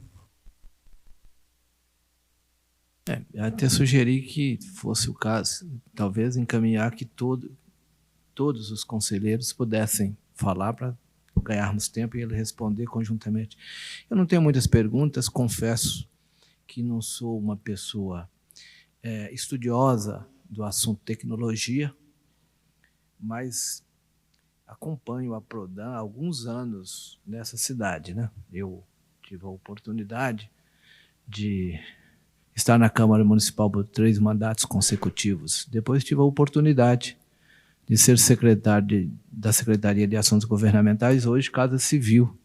Eu até sugeri que fosse o caso, talvez encaminhar que todos os conselheiros pudessem falar para ganharmos tempo e ele responder conjuntamente. Eu não tenho muitas perguntas, confesso que não sou uma pessoa estudiosa do assunto tecnologia, mas acompanho a Prodan há alguns anos nessa cidade, né? Eu tive a oportunidade de estar na Câmara Municipal por 3 mandatos consecutivos. Depois tive a oportunidade de ser secretário da Secretaria de Assuntos Governamentais, hoje Casa Civil,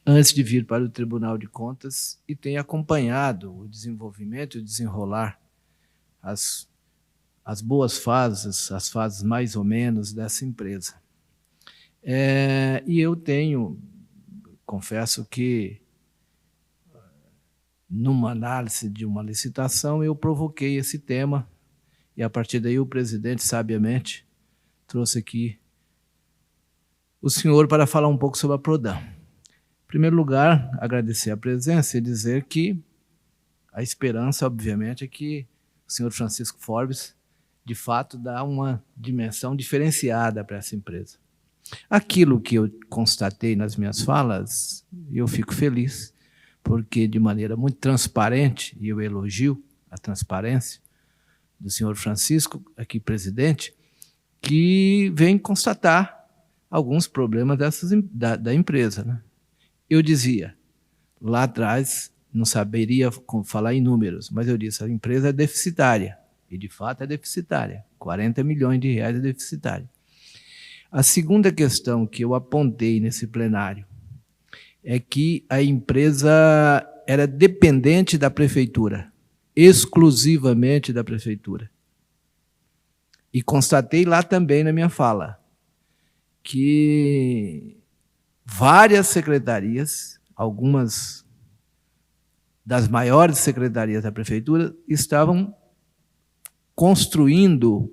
antes de vir para o Tribunal de Contas, e tenho acompanhado o desenvolvimento e o desenrolar, as boas fases, as fases mais ou menos dessa empresa. E eu confesso que, numa análise de uma licitação, eu provoquei esse tema, e a partir daí o presidente, sabiamente, trouxe aqui o senhor para falar um pouco sobre a Prodan. Em primeiro lugar, agradecer a presença e dizer que a esperança, obviamente, é que o senhor Francisco Forbes, de fato, dá uma dimensão diferenciada para essa empresa. Aquilo que eu constatei nas minhas falas, eu fico feliz, porque de maneira muito transparente, e eu elogio a transparência do senhor Francisco, aqui presidente, que vem constatar alguns problemas da empresa, né? Eu dizia, lá atrás, não saberia falar em números, mas eu disse, a empresa é deficitária, e de fato é deficitária, 40 milhões de reais é deficitária. A segunda questão que eu apontei nesse plenário é que a empresa era dependente da Prefeitura, exclusivamente da Prefeitura. E constatei lá também na minha fala que várias secretarias, algumas das maiores secretarias da Prefeitura, estavam construindo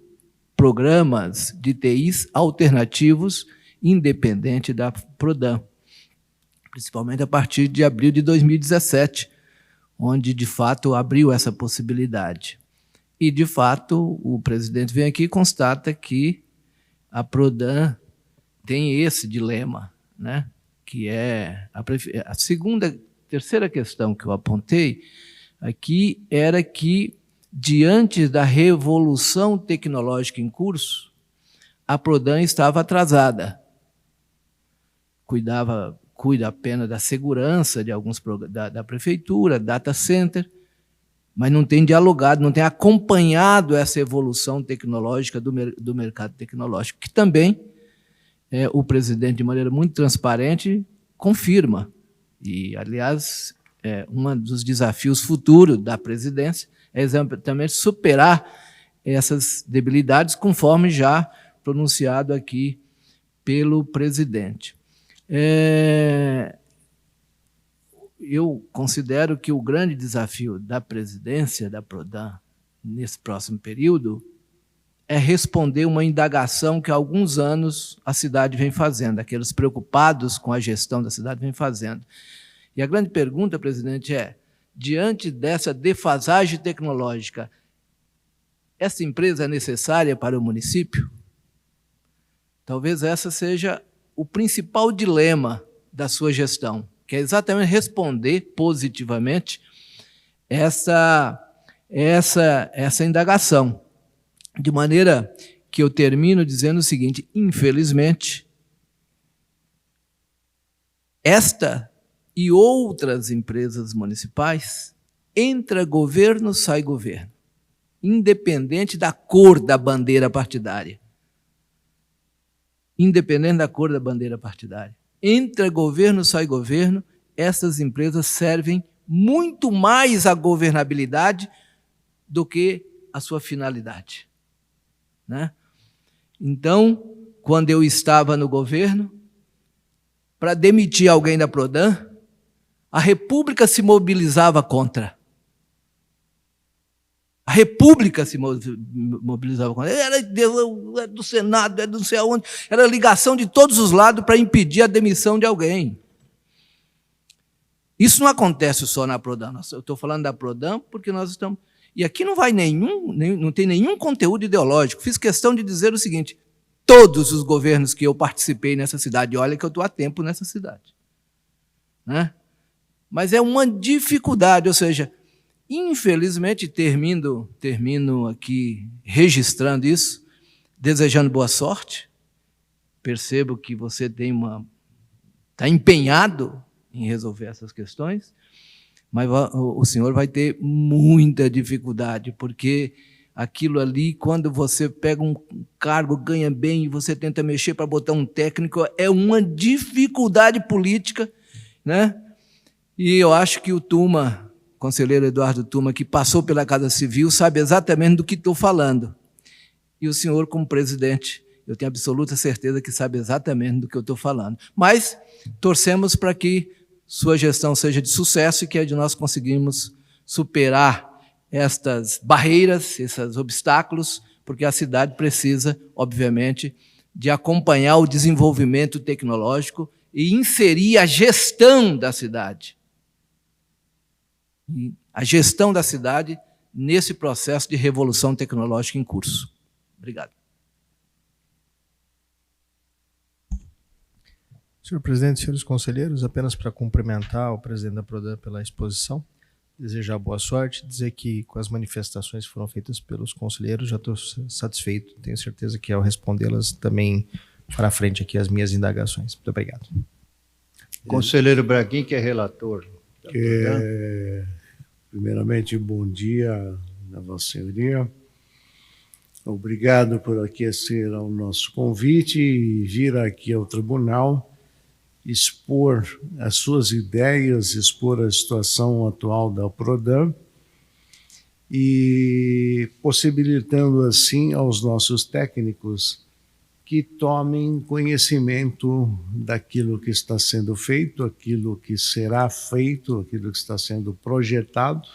programas de TIs alternativos independente da Prodan, principalmente a partir de abril de 2017, onde, de fato, abriu essa possibilidade. E, de fato, o presidente vem aqui e constata que a Prodan tem esse dilema, né? Que é a segunda terceira questão que eu apontei aqui era que, diante da revolução tecnológica em curso, a Prodan estava atrasada. Cuida apenas da segurança de alguns da prefeitura, data center, mas não tem dialogado, não tem acompanhado essa evolução tecnológica do mercado tecnológico, que também o presidente, de maneira muito transparente, confirma. E, aliás, um dos desafios futuros da presidência é exatamente superar essas debilidades, conforme já pronunciado aqui pelo presidente. Eu considero que o grande desafio da presidência da Prodan, nesse próximo período, é responder uma indagação que há alguns anos a cidade vem fazendo, aqueles preocupados com a gestão da cidade vem fazendo. E a grande pergunta, presidente, é, diante dessa defasagem tecnológica, essa empresa é necessária para o município? Talvez essa seja o principal dilema da sua gestão, que é exatamente responder positivamente essa indagação. De maneira que eu termino dizendo o seguinte: infelizmente, esta e outras empresas municipais, entra governo, sai governo, independente da cor da bandeira partidária. Independente da cor da bandeira partidária. Entra governo, sai governo, essas empresas servem muito mais à governabilidade do que à sua finalidade. Né? Então, quando eu estava no governo, para demitir alguém da Prodan, a República se mobilizava contra. A República se mobilizava contra. Era do Senado, era não sei aonde, era ligação de todos os lados para impedir a demissão de alguém. Isso não acontece só na Prodan. Eu estou falando da Prodan porque nós estamos... E aqui não tem nenhum conteúdo ideológico. Fiz questão de dizer o seguinte: todos os governos que eu participei nessa cidade, olha que eu estou há tempo nessa cidade. Né? Mas é uma dificuldade, ou seja, infelizmente, termino aqui registrando isso, desejando boa sorte. Percebo que você está empenhado em resolver essas questões, mas o senhor vai ter muita dificuldade, porque aquilo ali, quando você pega um cargo, ganha bem, e você tenta mexer para botar um técnico, é uma dificuldade política, né? E eu acho que o Tuma, conselheiro Eduardo Tuma, que passou pela Casa Civil, sabe exatamente do que estou falando. E o senhor, como presidente, eu tenho absoluta certeza que sabe exatamente do que eu estou falando. Mas torcemos para que sua gestão seja de sucesso e que nós conseguimos superar estas barreiras, esses obstáculos, porque a cidade precisa, obviamente, de acompanhar o desenvolvimento tecnológico e inserir a gestão da cidade. A gestão da cidade nesse processo de revolução tecnológica em curso. Obrigado. Senhor presidente, senhores conselheiros, apenas para cumprimentar o presidente da Prodan pela exposição, desejar boa sorte, dizer que com as manifestações que foram feitas pelos conselheiros já estou satisfeito. Tenho certeza que ao respondê-las também fará frente aqui às minhas indagações. Muito obrigado. Conselheiro Braguin, que é relator. Primeiramente, bom dia a Vossa Senhoria. Obrigado por aquecer ao nosso convite e vir aqui ao tribunal expor as suas ideias, expor a situação atual da Prodan e possibilitando assim aos nossos técnicos que tomem conhecimento daquilo que está sendo feito, aquilo que será feito, aquilo que está sendo projetado,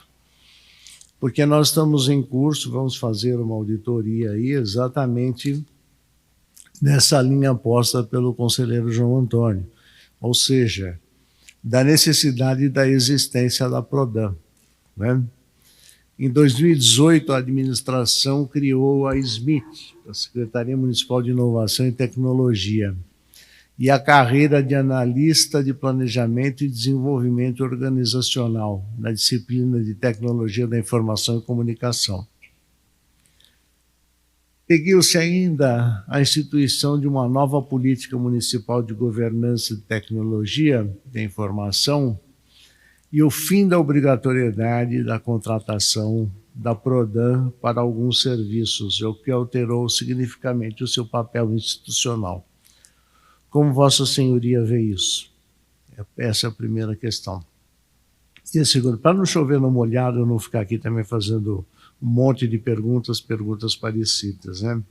porque nós estamos em curso, vamos fazer uma auditoria aí exatamente nessa linha posta pelo conselheiro João Antônio, ou seja, da necessidade da existência da Prodan, né? Em 2018, a administração criou a SMIT, a Secretaria Municipal de Inovação e Tecnologia. e a carreira de analista de planejamento e desenvolvimento organizacional, na disciplina de Tecnologia da Informação e Comunicação. Seguiu-se ainda a instituição de uma nova política municipal de governança de tecnologia da informação e o fim da obrigatoriedade da contratação da Prodan para alguns serviços, o que alterou significativamente o seu papel institucional. Como Vossa Senhoria vê isso? Essa é a primeira questão. E a segunda, para não chover no molhado, eu não ficar aqui também fazendo um monte de perguntas parecidas, né?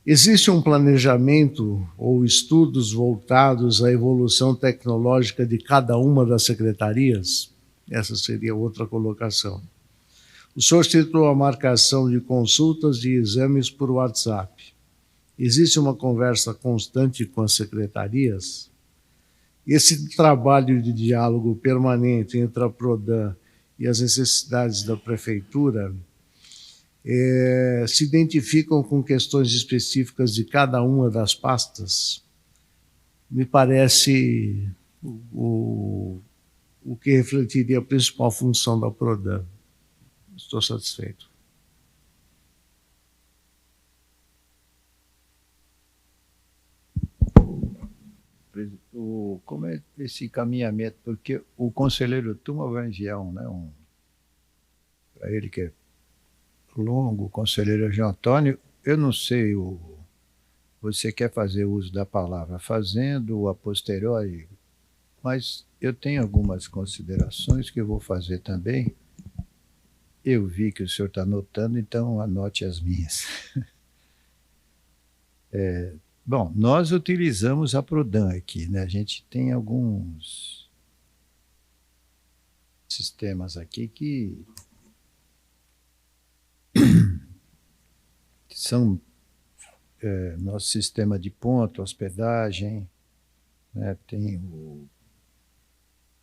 Existe um planejamento ou estudos voltados à evolução tecnológica de cada uma das secretarias? Essa seria outra colocação. O senhor citou a marcação de consultas e exames por WhatsApp. Existe uma conversa constante com as secretarias? Esse trabalho de diálogo permanente entre a Prodan e as necessidades da prefeitura se identificam com questões específicas de cada uma das pastas? Me parece o que refletiria a principal função da Prodan. Estou satisfeito. Como é esse encaminhamento? Porque o conselheiro Tuma vai enviar para ele, que é longo, o conselheiro Jean Antônio. Eu não sei, você quer fazer uso da palavra fazendo, a posteriori, mas eu tenho algumas considerações que eu vou fazer também. Eu vi que o senhor está anotando, então anote as minhas. Bom, nós utilizamos a Prodan aqui, né? A gente tem alguns sistemas aqui que são nosso sistema de ponto, hospedagem, né? Tem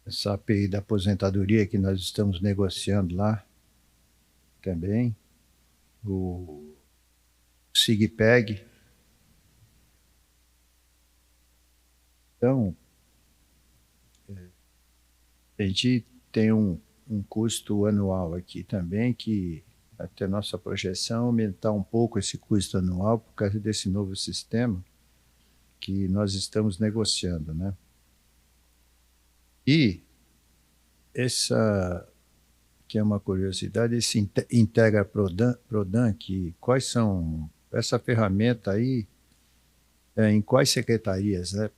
essa API da aposentadoria que nós estamos negociando lá também, o SIGPEG. Então, a gente tem um custo anual aqui também, que até nossa projeção aumentar um pouco esse custo anual por causa desse novo sistema que nós estamos negociando, né? E essa, que é uma curiosidade, esse Integra Prodan, que quais são, essa ferramenta aí, em quais secretarias, né?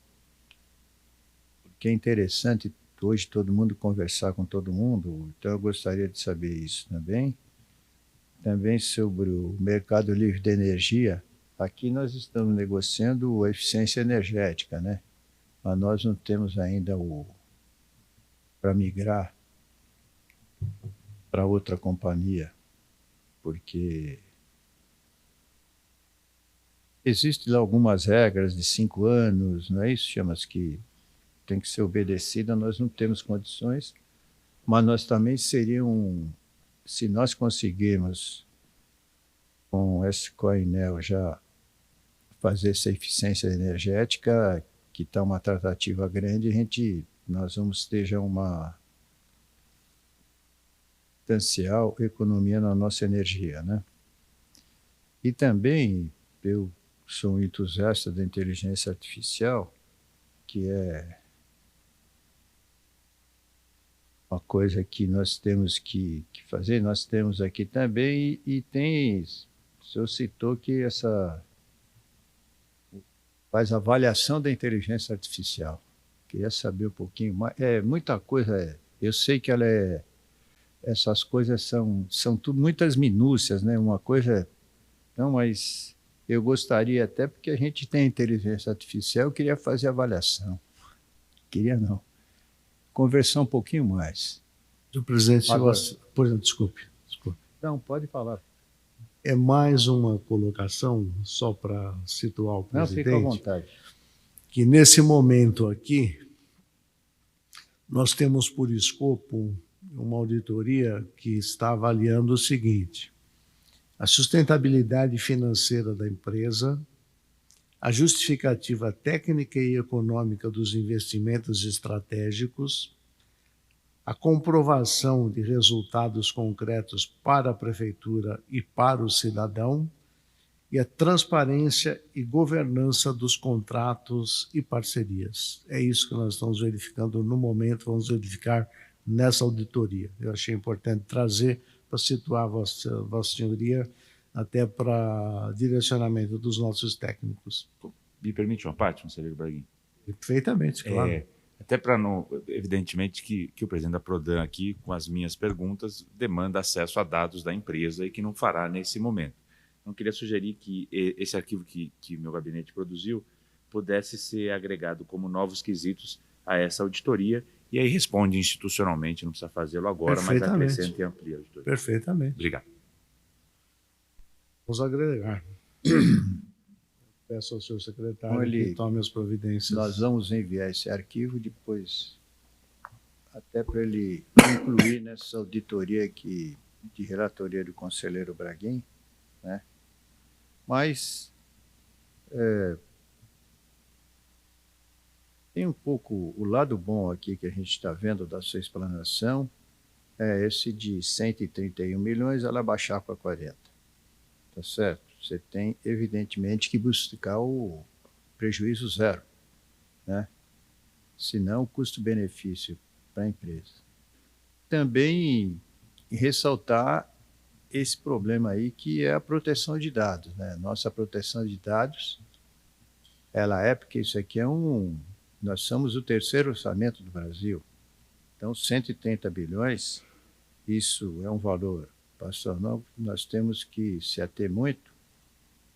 Que é interessante hoje todo mundo conversar com todo mundo, então eu gostaria de saber isso também. Também sobre o mercado livre de energia, aqui nós estamos negociando a eficiência energética, né? Mas nós não temos ainda para migrar para outra companhia, porque existem lá algumas regras de 5 anos, não é isso, Chamas, que tem que ser obedecida, nós não temos condições, mas nós também se nós conseguirmos com esse Coinel já fazer essa eficiência energética, que está uma tratativa grande, nós vamos ter já uma substancial economia na nossa energia, né? E também eu sou um entusiasta da inteligência artificial, que é uma coisa que nós temos que fazer. Nós temos aqui também, e tem, o senhor citou que faz avaliação da inteligência artificial. Queria saber um pouquinho mais. Muita coisa, eu sei que essas coisas são tudo muitas minúcias, né? Uma coisa, não, mas eu gostaria até, porque a gente tem inteligência artificial, eu queria fazer avaliação. Queria não. Conversar um pouquinho mais. Senhor presidente, por exemplo, desculpe. Não, pode falar. É mais uma colocação, só para situar o presidente. Não, fica à vontade. Que nesse momento aqui, nós temos por escopo uma auditoria que está avaliando o seguinte: a sustentabilidade financeira da empresa, a justificativa técnica e econômica dos investimentos estratégicos, a comprovação de resultados concretos para a prefeitura e para o cidadão, e a transparência e governança dos contratos e parcerias. É isso que nós estamos verificando no momento, vamos verificar nessa auditoria. Eu achei importante trazer para situar Vossa Senhoria, até para direcionamento dos nossos técnicos. Me permite uma parte, conselheiro Braguin? Perfeitamente, claro. Até para não... Evidentemente que o presidente da Prodan aqui, com as minhas perguntas, demanda acesso a dados da empresa e que não fará nesse momento. Então, queria sugerir que esse arquivo que meu gabinete produziu pudesse ser agregado como novos quesitos a essa auditoria, e aí responde institucionalmente, não precisa fazê-lo agora, mas acrescenta e amplia a auditoria. Perfeitamente. Obrigado. Vamos agregar. Peço ao senhor secretário que tome as providências. Nós vamos enviar esse arquivo depois, até para ele incluir nessa auditoria aqui de relatoria do conselheiro Braguin, né? Mas tem um pouco o lado bom aqui que a gente está vendo da sua explanação, é esse de 131 milhões, ela baixar para 40. Tá certo? Você tem, evidentemente, que buscar o prejuízo zero, né? Senão, o custo-benefício para a empresa. Também ressaltar esse problema aí, que é a proteção de dados, né? Nossa proteção de dados, ela é porque isso aqui é nós somos o terceiro orçamento do Brasil. Então, 130 bilhões, isso é um valor, pastor, nós temos que se ater muito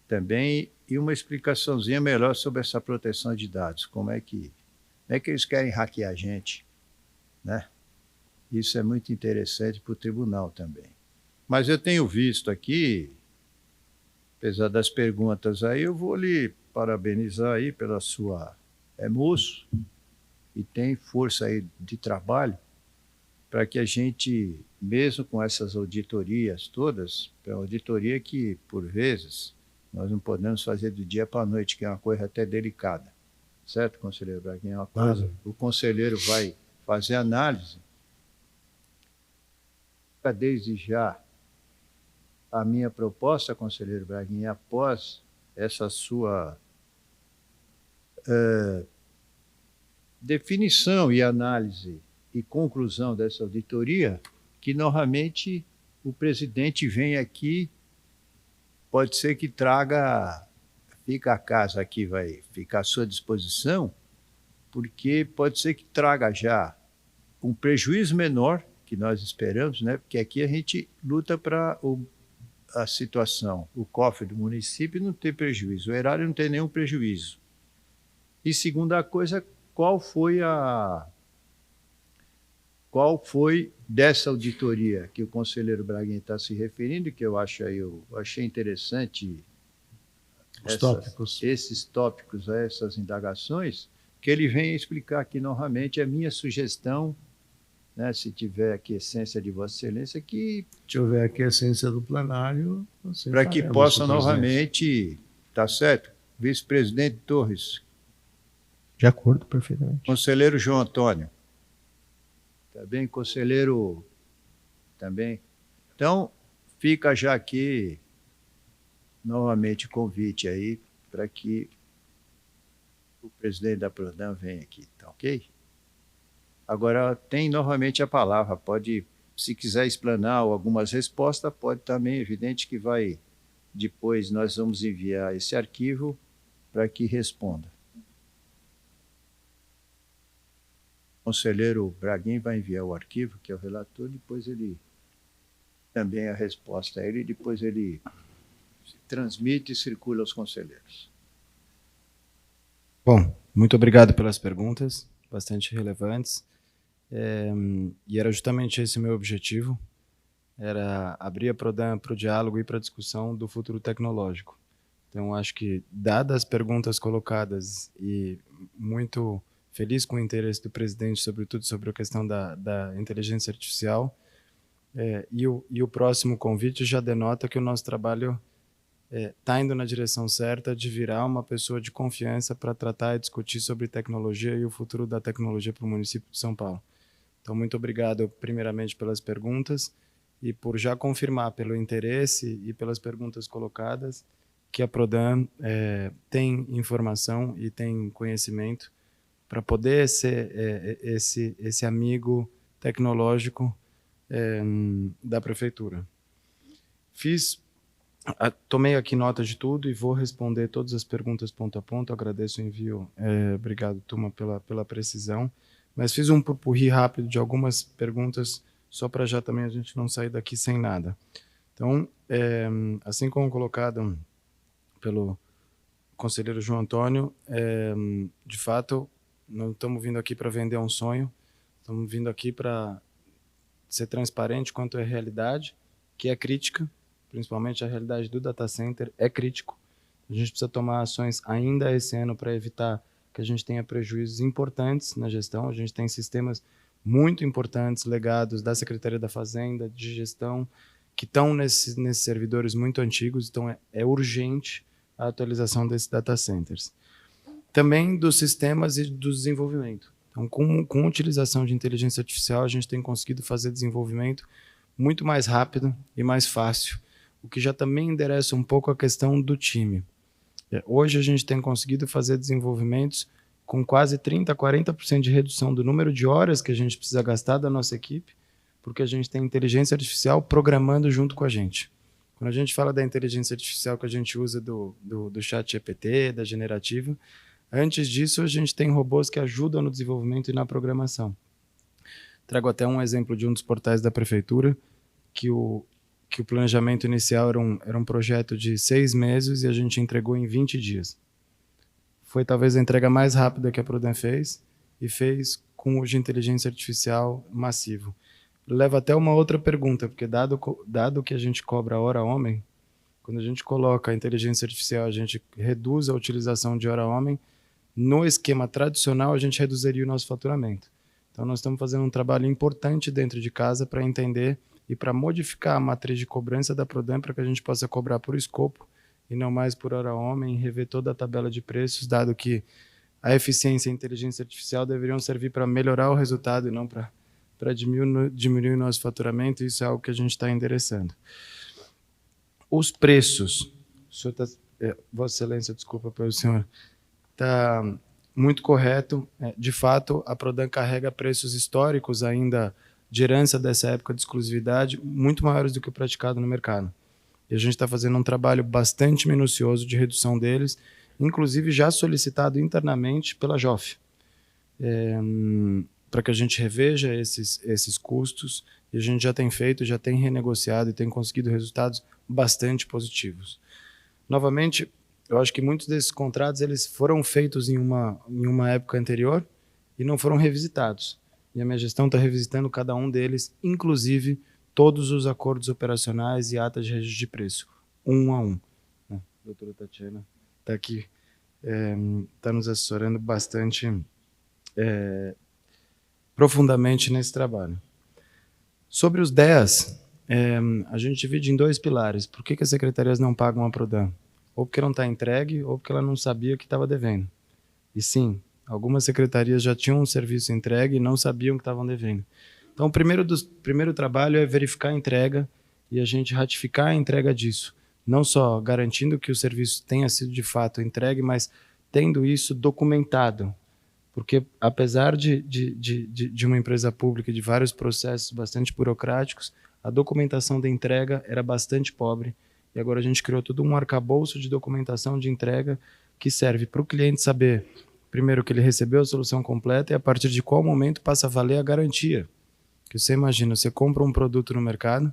também, e uma explicaçãozinha melhor sobre essa proteção de dados, como é que eles querem hackear a gente, né? Isso é muito interessante para o tribunal também. Mas eu tenho visto aqui, apesar das perguntas aí, eu vou lhe parabenizar aí pela sua... É moço e tem força aí de trabalho para que a gente, mesmo com essas auditorias todas, é uma auditoria que, por vezes, nós não podemos fazer do dia para a noite, que é uma coisa até delicada. Certo, conselheiro Braguin? É uma coisa, o conselheiro vai fazer análise, desde já, a minha proposta, conselheiro Braguin, após essa sua definição e análise e conclusão dessa auditoria, que novamente o presidente vem aqui, pode ser que traga, fica a casa aqui, vai ficar à sua disposição, porque pode ser que traga já um prejuízo menor, que nós esperamos, né? Porque aqui a gente luta para a situação, o cofre do município não ter prejuízo, o erário não tem nenhum prejuízo. E segunda coisa, qual foi dessa auditoria que o conselheiro Braguin está se referindo, que eu achei interessante esses tópicos, essas indagações, que ele vem explicar aqui novamente a minha sugestão, né, se tiver aqui essência de Vossa Excelência, que... Se houver aqui a essência do plenário... Para que possa novamente... Tá certo? Vice-presidente Torres. De acordo, perfeitamente. Conselheiro João Antônio. Também, conselheiro... Também. Então, fica já aqui novamente o convite aí para que o presidente da Prodan venha aqui, tá ok? Agora, tem novamente a palavra, pode, se quiser explanar algumas respostas, pode também, evidente que vai, depois nós vamos enviar esse arquivo para que responda. O conselheiro Braguin vai enviar o arquivo, que é o relator, depois ele, também a resposta a ele, depois ele transmite e circula aos conselheiros. Bom, muito obrigado pelas perguntas, bastante relevantes. E era justamente esse o meu objetivo, era abrir a Prodan para o diálogo e para a discussão do futuro tecnológico. Então, acho que, dadas as perguntas colocadas e muito feliz com o interesse do presidente, sobretudo sobre a questão da inteligência artificial, e o próximo convite já denota que o nosso trabalho está indo na direção certa de virar uma pessoa de confiança para tratar e discutir sobre tecnologia e o futuro da tecnologia para o município de São Paulo. Então, muito obrigado, primeiramente, pelas perguntas e por já confirmar pelo interesse e pelas perguntas colocadas que a Prodan tem informação e tem conhecimento para poder ser esse amigo tecnológico da prefeitura. Tomei aqui nota de tudo e vou responder todas as perguntas ponto a ponto. Agradeço o envio. Obrigado, turma, pela precisão. Mas fiz um pupurri rápido de algumas perguntas, só para já também a gente não sair daqui sem nada. Então, assim como colocado pelo conselheiro João Antônio, de fato, não estamos vindo aqui para vender um sonho, estamos vindo aqui para ser transparente quanto à realidade, que é crítica, principalmente a realidade do data center é crítico. A gente precisa tomar ações ainda esse ano para evitar que a gente tenha prejuízos importantes na gestão. A gente tem sistemas muito importantes, legados da Secretaria da Fazenda, de gestão, que estão nesses servidores muito antigos, então é urgente a atualização desses data centers. Também dos sistemas e do desenvolvimento. Então, com a utilização de inteligência artificial, a gente tem conseguido fazer desenvolvimento muito mais rápido e mais fácil, o que já também endereça um pouco a questão do time. Hoje a gente tem conseguido fazer desenvolvimentos com quase 30% a 40% de redução do número de horas que a gente precisa gastar da nossa equipe, porque a gente tem inteligência artificial programando junto com a gente. Quando a gente fala da inteligência artificial que a gente usa do chat GPT, da generativa, antes disso a gente tem robôs que ajudam no desenvolvimento e na programação. Trago até um exemplo de um dos portais da prefeitura, que o planejamento inicial era um projeto de 6 meses e a gente entregou em 20 dias. Foi talvez a entrega mais rápida que a Prodan fez e fez com uso de inteligência artificial massivo. Leva até uma outra pergunta, porque dado que a gente cobra a hora homem, quando a gente coloca a inteligência artificial, a gente reduz a utilização de hora homem, no esquema tradicional a gente reduziria o nosso faturamento. Então nós estamos fazendo um trabalho importante dentro de casa para entender e para modificar a matriz de cobrança da Prodan para que a gente possa cobrar por escopo e não mais por hora homem, rever toda a tabela de preços, dado que a eficiência e a inteligência artificial deveriam servir para melhorar o resultado e não para diminuir o nosso faturamento. Isso é algo que a gente está endereçando. Os preços, Vossa Excelência, desculpa pelo senhor, está muito correto. De fato, a Prodan carrega preços históricos ainda de herança dessa época de exclusividade, muito maiores do que o praticado no mercado. E a gente está fazendo um trabalho bastante minucioso de redução deles, inclusive já solicitado internamente pela JOF, para que a gente reveja esses custos, e a gente já tem feito, já tem renegociado e tem conseguido resultados bastante positivos. Novamente, eu acho que muitos desses contratos eles foram feitos em uma época anterior e não foram revisitados. E a minha gestão está revisitando cada um deles, inclusive todos os acordos operacionais e atas de registro de preço, um a um. A doutora Tatiana está aqui, está nos assessorando bastante profundamente nesse trabalho. Sobre os 10, a gente divide em 2 pilares. Por que as secretarias não pagam a Prodan? Ou porque não está entregue, ou porque ela não sabia que estava devendo. E sim, algumas secretarias já tinham um serviço entregue e não sabiam que estavam devendo. Então, o primeiro trabalho é verificar a entrega e a gente ratificar a entrega disso. Não só garantindo que o serviço tenha sido de fato entregue, mas tendo isso documentado. Porque, apesar de uma empresa pública, de vários processos bastante burocráticos, a documentação da entrega era bastante pobre. E agora a gente criou todo um arcabouço de documentação de entrega que serve para o cliente saber, primeiro, que ele recebeu a solução completa e a partir de qual momento passa a valer a garantia. Que você imagina, você compra um produto no mercado,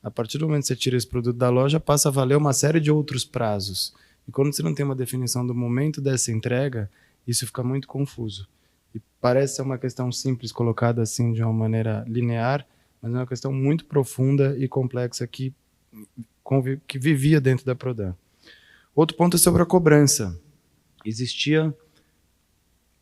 a partir do momento que você tira esse produto da loja, passa a valer uma série de outros prazos. E quando você não tem uma definição do momento dessa entrega, isso fica muito confuso. E parece ser uma questão simples, colocada assim de uma maneira linear, mas é uma questão muito profunda e complexa que vivia dentro da Prodan. Outro ponto é sobre a cobrança. Existia,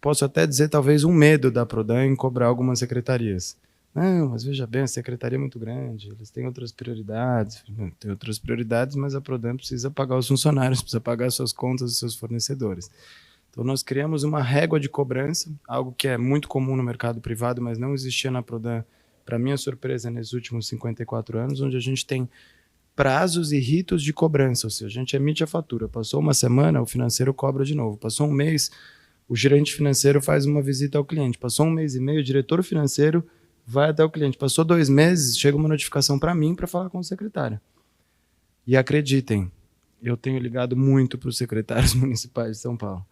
posso até dizer, talvez um medo da Prodan em cobrar algumas secretarias. Não, mas veja bem, a secretaria é muito grande, eles têm outras prioridades. Tem outras prioridades, mas a Prodam precisa pagar os funcionários, precisa pagar suas contas e seus fornecedores. Então, nós criamos uma régua de cobrança, algo que é muito comum no mercado privado, mas não existia na Prodam, para minha surpresa, nesses últimos 54 anos, onde a gente tem prazos e ritos de cobrança, ou seja, a gente emite a fatura. Passou uma semana, o financeiro cobra de novo. Passou um mês, o gerente financeiro faz uma visita ao cliente. Passou um mês e meio, o diretor financeiro vai até o cliente. Passou 2 meses, chega uma notificação para mim para falar com o secretário. E acreditem, eu tenho ligado muito para os secretários municipais de São Paulo.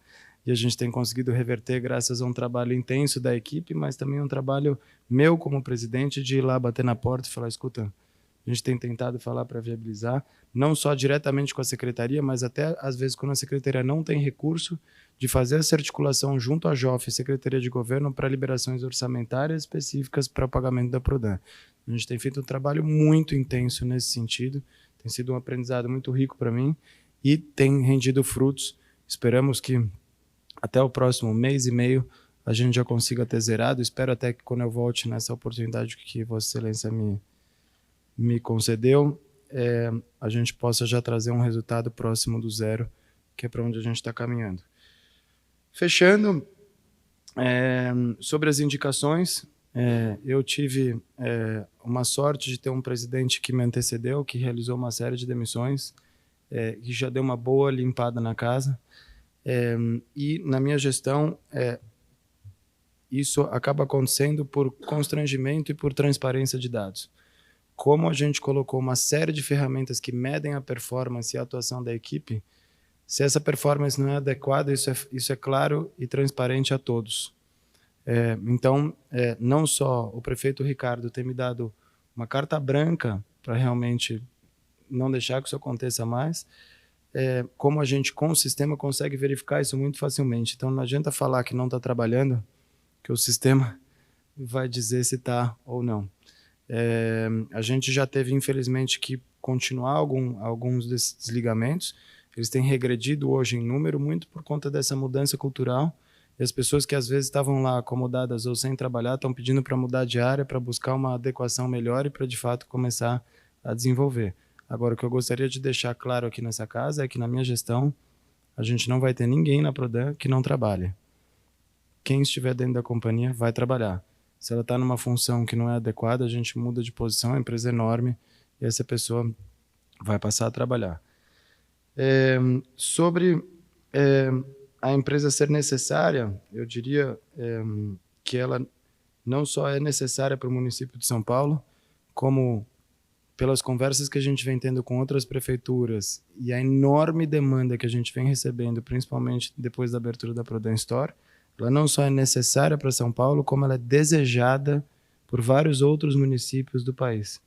E a gente tem conseguido reverter graças a um trabalho intenso da equipe, mas também um trabalho meu como presidente de ir lá bater na porta e falar, escuta, a gente tem tentado falar para viabilizar, não só diretamente com a secretaria, mas até às vezes quando a secretaria não tem recurso, de fazer essa articulação junto à JOF, Secretaria de Governo, para liberações orçamentárias específicas para o pagamento da Prodam. A gente tem feito um trabalho muito intenso nesse sentido, tem sido um aprendizado muito rico para mim e tem rendido frutos. Esperamos que até o próximo mês e meio a gente já consiga ter zerado. Espero até que quando eu volte nessa oportunidade que Vossa Excelência me concedeu, a gente possa já trazer um resultado próximo do zero, que é para onde a gente está caminhando. Fechando, sobre as indicações, eu tive uma sorte de ter um presidente que me antecedeu, que realizou uma série de demissões, que já deu uma boa limpada na casa, e na minha gestão, isso acaba acontecendo por constrangimento e por transparência de dados. Como a gente colocou uma série de ferramentas que medem a performance e a atuação da equipe, se essa performance não é adequada, isso é claro e transparente a todos. Então, não só o prefeito Ricardo tem me dado uma carta branca para realmente não deixar que isso aconteça mais, como a gente, com o sistema, consegue verificar isso muito facilmente. Então, não adianta falar que não está trabalhando, que o sistema vai dizer se está ou não. A gente já teve, infelizmente, que continuar alguns desses desligamentos. Eles têm regredido hoje em número muito por conta dessa mudança cultural. E as pessoas que às vezes estavam lá acomodadas ou sem trabalhar estão pedindo para mudar de área, para buscar uma adequação melhor e para, de fato, começar a desenvolver. Agora, o que eu gostaria de deixar claro aqui nessa casa é que, na minha gestão, a gente não vai ter ninguém na Prodam que não trabalhe. Quem estiver dentro da companhia vai trabalhar. Se ela está numa função que não é adequada, a gente muda de posição, a empresa é enorme e essa pessoa vai passar a trabalhar. Sobre a empresa ser necessária, eu diria que ela não só é necessária para o município de São Paulo, como pelas conversas que a gente vem tendo com outras prefeituras e a enorme demanda que a gente vem recebendo, principalmente depois da abertura da Prodam Store, ela não só é necessária para São Paulo, como ela é desejada por vários outros municípios do país.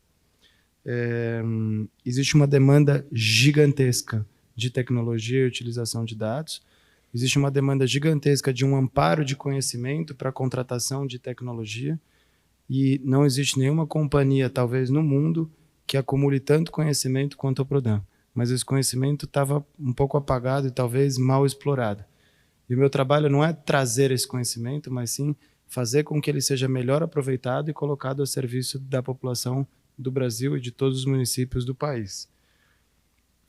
Existe uma demanda gigantesca de tecnologia e utilização de dados. Existe uma demanda gigantesca de um amparo de conhecimento para a contratação de tecnologia e não existe nenhuma companhia, talvez no mundo, que acumule tanto conhecimento quanto a Prodam. Mas esse conhecimento estava um pouco apagado e talvez mal explorado. E o meu trabalho não é trazer esse conhecimento, mas sim fazer com que ele seja melhor aproveitado e colocado a serviço da população do Brasil e de todos os municípios do país.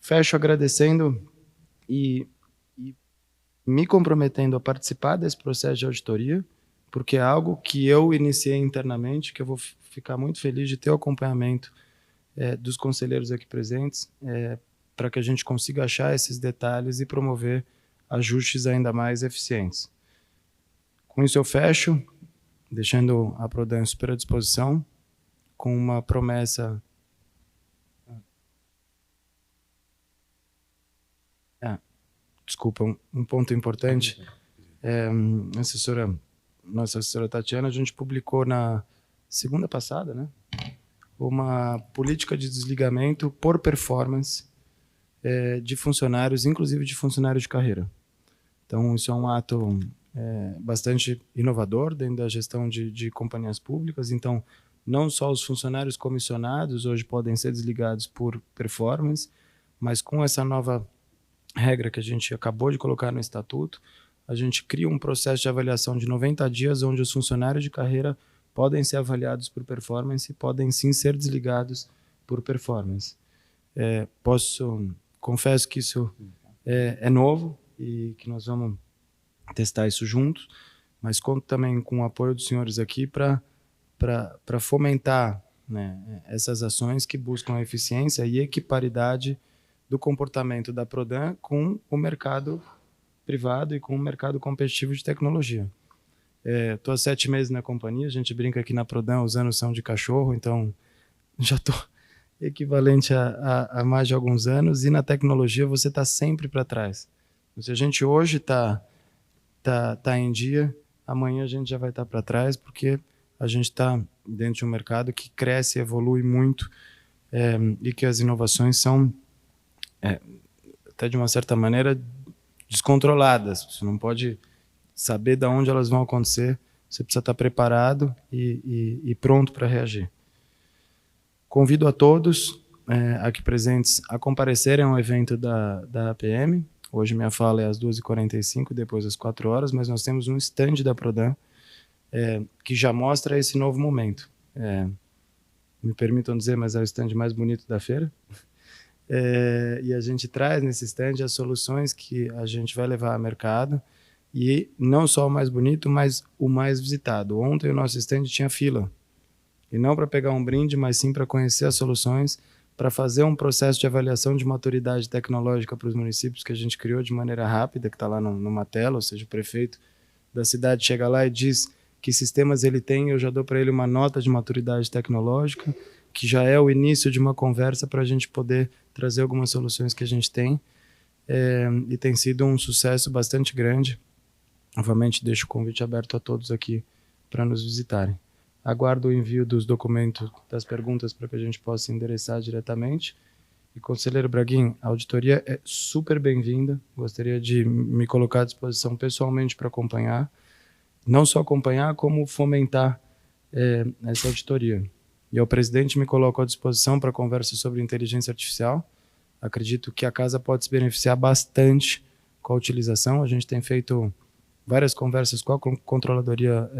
Fecho agradecendo e me comprometendo a participar desse processo de auditoria, porque é algo que eu iniciei internamente, que eu vou ficar muito feliz de ter o acompanhamento dos conselheiros aqui presentes, para que a gente consiga achar esses detalhes e promover ajustes ainda mais eficientes. Com isso eu fecho, deixando a Prodam super à disposição, com uma promessa... Desculpa, um ponto importante. Nossa assessora Tatiana, a gente publicou na segunda passada, né, uma política de desligamento por performance de funcionários, inclusive de funcionários de carreira. Então, isso é um ato bastante inovador dentro da gestão de companhias públicas. Então, não só os funcionários comissionados hoje podem ser desligados por performance, mas com essa nova regra que a gente acabou de colocar no estatuto, a gente cria um processo de avaliação de 90 dias onde os funcionários de carreira podem ser avaliados por performance e podem sim ser desligados por performance. Confesso que isso é novo e que nós vamos testar isso juntos, mas conto também com o apoio dos senhores aqui para fomentar, né, essas ações que buscam a eficiência e equiparidade do comportamento da Prodan com o mercado privado e com o mercado competitivo de tecnologia. Estou há 7 meses na companhia, a gente brinca aqui na Prodan, os anos são de cachorro, então já estou equivalente a mais de alguns anos, e na tecnologia você está sempre para trás. Se a gente hoje está em dia, amanhã a gente já vai estar para trás, porque a gente está dentro de um mercado que cresce, evolui muito, e que as inovações são, até de uma certa maneira, descontroladas. Você não pode saber de onde elas vão acontecer, você precisa estar preparado e pronto para reagir. Convido a todos aqui presentes a comparecerem ao evento da APM. Hoje minha fala é às 2h45, depois às 4h, mas nós temos um stand da Prodan que já mostra esse novo momento. Me permitam dizer, mas é o stand mais bonito da feira. E a gente traz nesse stand as soluções que a gente vai levar ao mercado, e não só o mais bonito, mas o mais visitado. Ontem o nosso stand tinha fila, e não para pegar um brinde, mas sim para conhecer as soluções, para fazer um processo de avaliação de maturidade tecnológica para os municípios que a gente criou de maneira rápida, que está lá numa tela, ou seja, o prefeito da cidade chega lá e diz que sistemas ele tem, eu já dou para ele uma nota de maturidade tecnológica, que já é o início de uma conversa para a gente poder trazer algumas soluções que a gente tem, e tem sido um sucesso bastante grande. Novamente, deixo o convite aberto a todos aqui para nos visitarem. Aguardo o envio dos documentos, das perguntas, para que a gente possa endereçar diretamente. E, conselheiro Braguin, a auditoria é super bem-vinda. Gostaria de me colocar à disposição pessoalmente para acompanhar. Não só acompanhar, como fomentar essa auditoria. E ao presidente me coloco à disposição para conversa sobre inteligência artificial. Acredito que a casa pode se beneficiar bastante com a utilização. A gente tem feito várias conversas com a controladoria,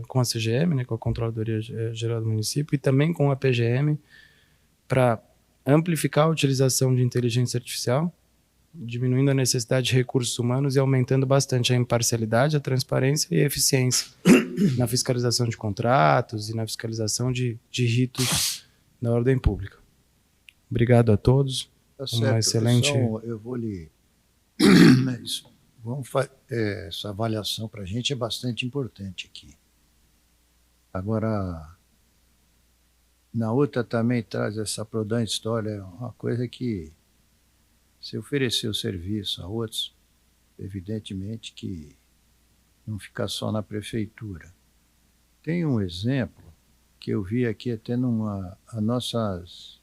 com a CGM, né, com a Controladoria Geral do Município, e também com a PGM, para amplificar a utilização de inteligência artificial, diminuindo a necessidade de recursos humanos e aumentando bastante a imparcialidade, a transparência e a eficiência na fiscalização de contratos e na fiscalização de ritos da ordem pública. Obrigado a todos. Tá certo. Uma excelente... Eu vou lhe... essa avaliação para a gente é bastante importante aqui. Agora, na outra também traz essa Prodan História, uma coisa que, se oferecer o serviço a outros, evidentemente que não ficar só na prefeitura. Tem um exemplo que eu vi aqui até as nossas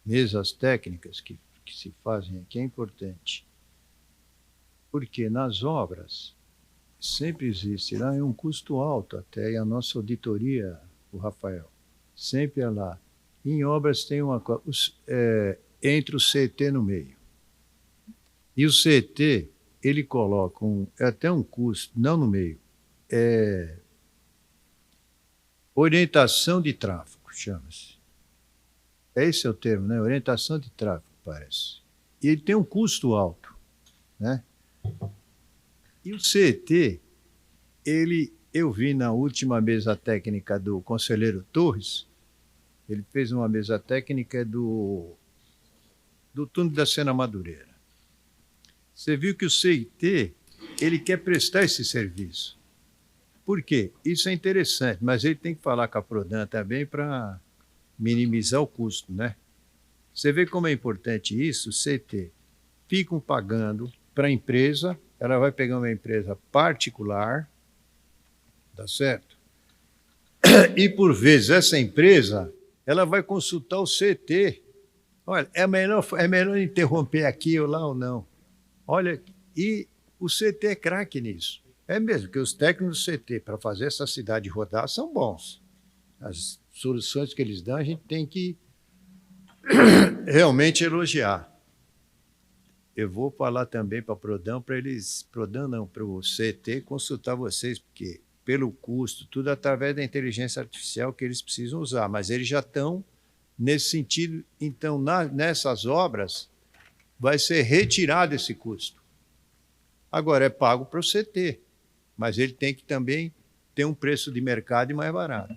mesas técnicas que se fazem aqui, é importante. Porque nas obras sempre existe lá um custo alto até, e a nossa auditoria, o Rafael, sempre é lá. Em obras tem entre o CT no meio. E o CT, ele coloca até um custo, não no meio, orientação de tráfego, chama-se. Esse é o termo, né? Orientação de tráfego, parece. E ele tem um custo alto, né? E o CT, eu vi na última mesa técnica do conselheiro Torres, ele fez uma mesa técnica do túnel da Sena Madureira. Você viu que o CT, ele quer prestar esse serviço. Por quê? Isso é interessante, mas ele tem que falar com a Prodan também para minimizar o custo, né? Você vê como é importante isso, o CT. Ficam pagando para a empresa, ela vai pegar uma empresa particular, tá certo? E, por vezes, essa empresa, ela vai consultar o CT. Olha, é melhor interromper aqui ou lá ou não. Olha, e o CT é craque nisso. É mesmo, que os técnicos do CT, para fazer essa cidade rodar, são bons. As soluções que eles dão, a gente tem que realmente elogiar. Eu vou falar também para a Prodan, para o CT consultar vocês, porque pelo custo, tudo através da inteligência artificial que eles precisam usar, mas eles já estão nesse sentido. Então, nessas obras, vai ser retirado esse custo. Agora, é pago para o CT, mas ele tem que também ter um preço de mercado e mais barato.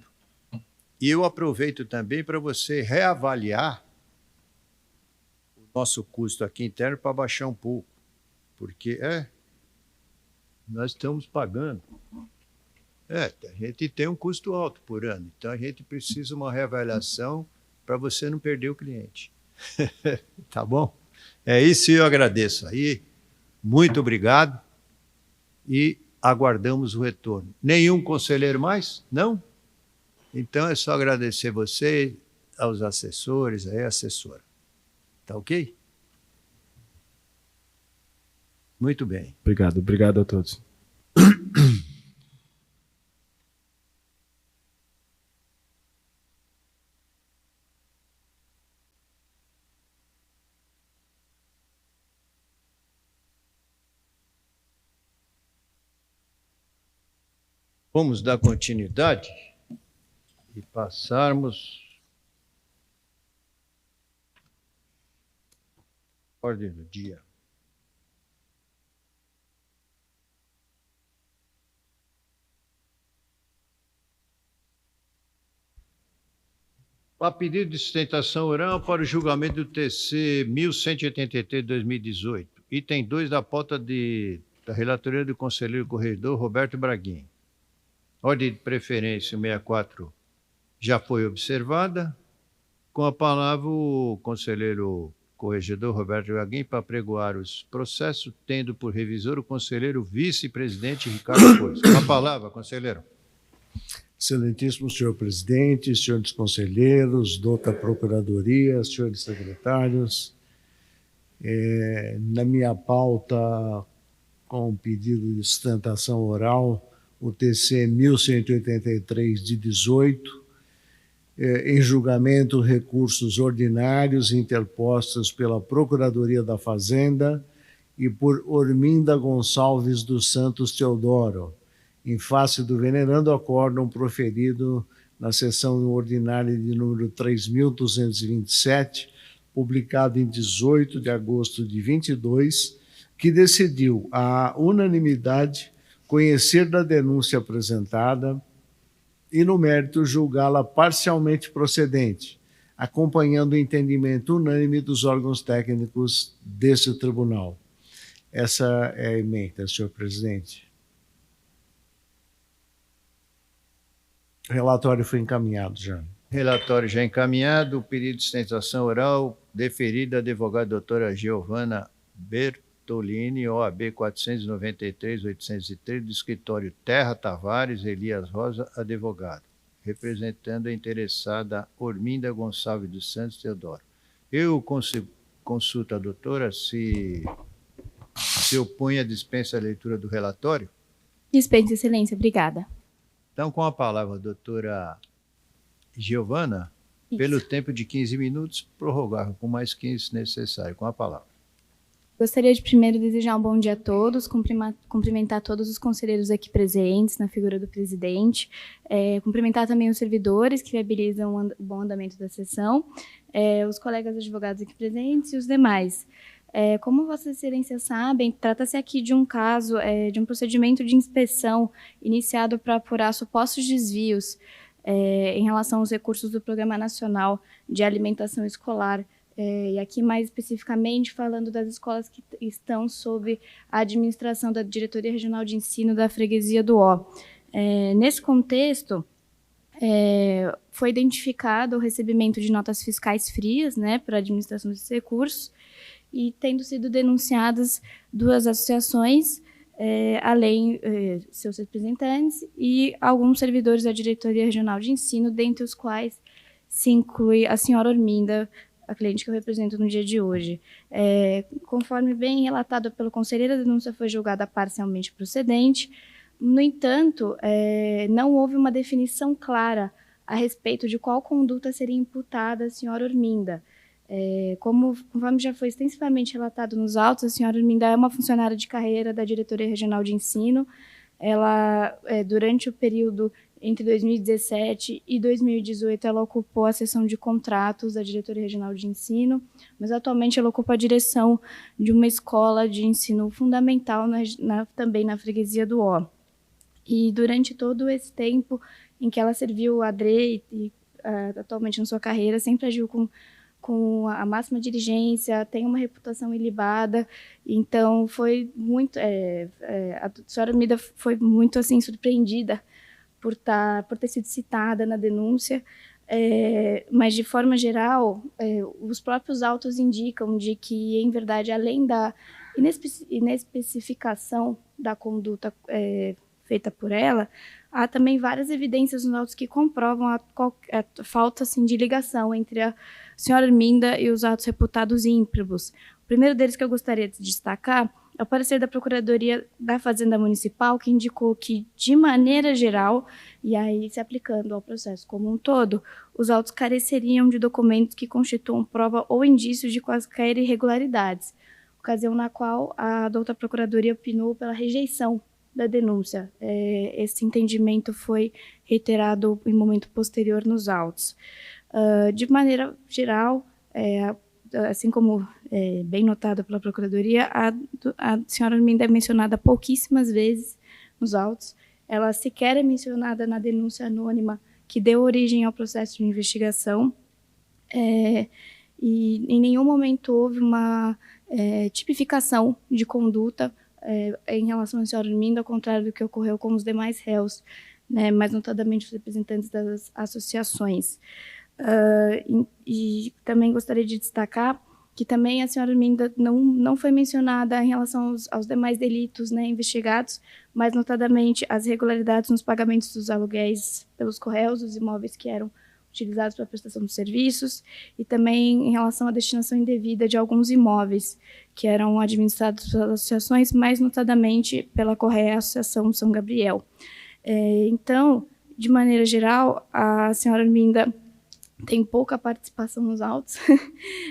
E eu aproveito também para você reavaliar o nosso custo aqui interno para baixar um pouco, porque nós estamos pagando. A gente tem um custo alto por ano, então a gente precisa de uma reavaliação para você não perder o cliente. Tá bom? É isso, eu agradeço aí. Muito obrigado e aguardamos o retorno. Nenhum conselheiro mais? Não? Então é só agradecer você, aos assessores, a assessora. Tá ok? Muito bem. Obrigado a todos. Vamos dar continuidade e passarmos à ordem do dia. A pedido de sustentação oral para o julgamento do TC 1183 de 2018, item 2 da pauta da relatoria do conselheiro corregedor Roberto Braguin. Ordem de preferência 64 já foi observada. Com a palavra, o conselheiro corregedor Roberto Braguin para apregoar os processos, tendo por revisor o conselheiro vice-presidente Ricardo Cois. Com a palavra, conselheiro. Excelentíssimo senhor presidente, senhores conselheiros, douta procuradoria, senhores secretários, na minha pauta, com o pedido de sustentação oral, o TC 1183 de 18, em julgamento recursos ordinários interpostos pela Procuradoria da Fazenda e por Orminda Gonçalves dos Santos Teodoro, em face do venerando acórdão proferido na sessão ordinária de número 3.227, publicado em 18 de agosto de 22, que decidiu, à unanimidade, conhecer da denúncia apresentada e, no mérito, julgá-la parcialmente procedente, acompanhando o entendimento unânime dos órgãos técnicos deste tribunal. Essa é a ementa, senhor presidente. O relatório foi encaminhado já. Relatório já encaminhado, o pedido de sustentação oral deferido à advogada doutora Giovana Bertolini, OAB 493-803, do escritório Terra Tavares, Elias Rosa, advogado, representando a interessada Orminda Gonçalves dos Santos Teodoro. Eu consulto a doutora se opõe à dispensa à leitura do relatório. Dispensa, excelência, obrigada. Então, com a palavra, a doutora Giovana, pelo tempo de 15 minutos, prorrogável com mais 15 se necessário. Com a palavra. Gostaria de primeiro desejar um bom dia a todos, cumprimentar todos os conselheiros aqui presentes, na figura do presidente, cumprimentar também os servidores que viabilizam o bom andamento da sessão, os colegas advogados aqui presentes e os demais. Como Vossas Excelências sabem, trata-se aqui de um caso, de um procedimento de inspeção iniciado para apurar supostos desvios em relação aos recursos do Programa Nacional de Alimentação Escolar, e aqui mais especificamente falando das escolas que estão sob a administração da Diretoria Regional de Ensino da Freguesia do Ó. Nesse contexto, foi identificado o recebimento de notas fiscais frias, para a administração desses recursos, e tendo sido denunciadas duas associações, além seus representantes e alguns servidores da Diretoria Regional de Ensino, dentre os quais se inclui a senhora Orminda, a cliente que eu represento no dia de hoje. Conforme bem relatado pelo conselheiro, a denúncia foi julgada parcialmente procedente. No entanto, não houve uma definição clara a respeito de qual conduta seria imputada à senhora Orminda. Conforme já foi extensivamente relatado nos autos, a senhora Orminda é uma funcionária de carreira da Diretoria Regional de Ensino, ela, durante o período entre 2017 e 2018, ela ocupou a seção de contratos da Diretoria Regional de Ensino, mas atualmente ela ocupa a direção de uma escola de ensino fundamental também na freguesia do Ó. E durante todo esse tempo em que ela serviu a DRE e atualmente na sua carreira, sempre agiu com a máxima diligência, tem uma reputação ilibada, então foi muito... a senhora Arminda foi muito assim, surpreendida por ter sido citada na denúncia, mas de forma geral, os próprios autos indicam de que, em verdade, além da inespecificação da conduta feita por ela, há também várias evidências nos autos que comprovam a falta assim, de ligação entre a senhora Arminda e os atos reputados ímprobos. O primeiro deles que eu gostaria de destacar é o parecer da Procuradoria da Fazenda Municipal, que indicou que, de maneira geral, e aí se aplicando ao processo como um todo, os autos careceriam de documentos que constituam prova ou indícios de quaisquer irregularidades, ocasião na qual a douta Procuradoria opinou pela rejeição da denúncia. Esse entendimento foi reiterado em momento posterior nos autos. De maneira geral, assim como bem notado pela Procuradoria, a senhora Arminda é mencionada pouquíssimas vezes nos autos. Ela sequer é mencionada na denúncia anônima que deu origem ao processo de investigação. E em nenhum momento houve uma tipificação de conduta em relação à senhora Arminda, ao contrário do que ocorreu com os demais réus, né, mais notadamente os representantes das associações. E também gostaria de destacar que também a senhora Arminda não foi mencionada em relação aos demais delitos, né, investigados, mas notadamente as irregularidades nos pagamentos dos aluguéis pelos correios dos imóveis que eram utilizados para a prestação de serviços, e também em relação à destinação indevida de alguns imóveis que eram administrados pelas associações, mais notadamente pela Correia Associação São Gabriel. Então, de maneira geral, a senhora Arminda tem pouca participação nos autos.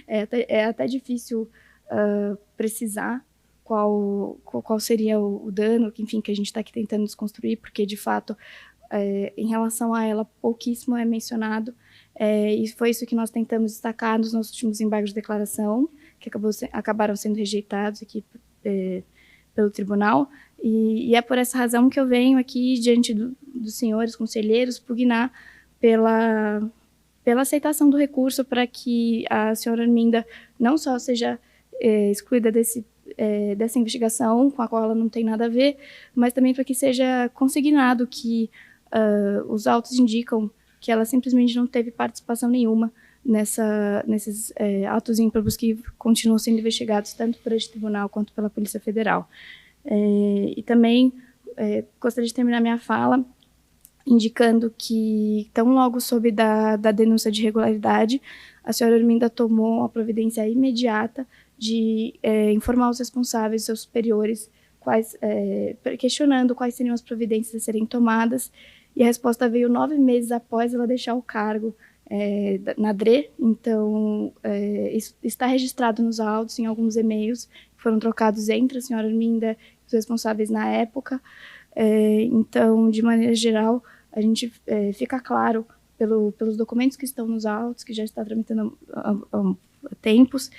É até difícil precisar qual seria o dano, enfim, que a gente está aqui tentando desconstruir, porque, de fato, em relação a ela, pouquíssimo é mencionado, e foi isso que nós tentamos destacar nos nossos últimos embargos de declaração, que acabaram sendo rejeitados aqui pelo tribunal, e é por essa razão que eu venho aqui, diante dos senhores conselheiros, pugnar pela aceitação do recurso para que a senhora Arminda não só seja excluída dessa investigação, com a qual ela não tem nada a ver, mas também para que seja consignado que os autos indicam que ela simplesmente não teve participação nenhuma nesses atos ímprobos que continuam sendo investigados tanto por este tribunal quanto pela Polícia Federal. E também gostaria de terminar minha fala indicando que, tão logo soube da denúncia de irregularidade, a senhora Arminda tomou a providência imediata de informar os responsáveis, seus superiores, questionando quais seriam as providências a serem tomadas, e a resposta veio 9 meses após ela deixar o cargo na DRE. Então, isso está registrado nos autos, em alguns e-mails que foram trocados entre a senhora Arminda e os responsáveis na época. Então, de maneira geral, a gente fica claro pelos documentos que estão nos autos, que já está tramitando há tempos,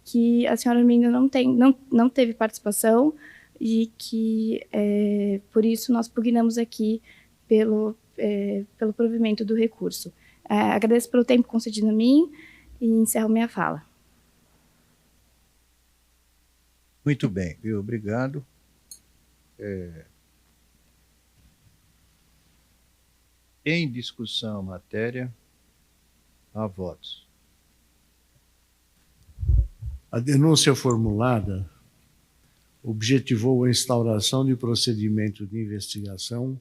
que a senhora Arminda não teve participação e que, por isso, nós pugnamos aqui pelo provimento do recurso. Agradeço pelo tempo concedido a mim e encerro minha fala. Muito bem, viu? Obrigado. Em discussão a matéria, há votos. A denúncia formulada objetivou a instauração de procedimento de investigação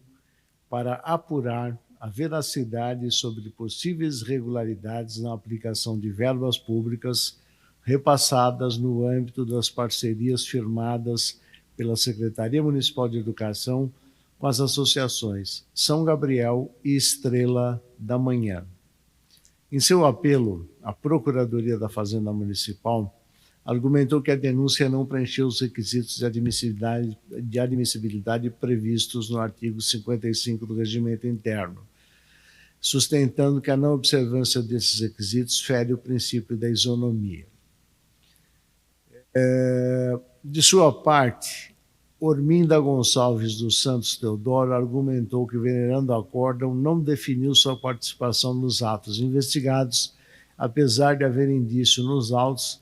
para apurar a veracidade sobre possíveis irregularidades na aplicação de verbas públicas repassadas no âmbito das parcerias firmadas pela Secretaria Municipal de Educação com as associações São Gabriel e Estrela da Manhã. Em seu apelo, a Procuradoria da Fazenda Municipal argumentou que a denúncia não preencheu os requisitos de admissibilidade previstos no artigo 55 do Regimento Interno, sustentando que a não observância desses requisitos fere o princípio da isonomia. De sua parte, Orminda Gonçalves dos Santos Teodoro argumentou que o venerando acórdão não definiu sua participação nos atos investigados, apesar de haver indício nos autos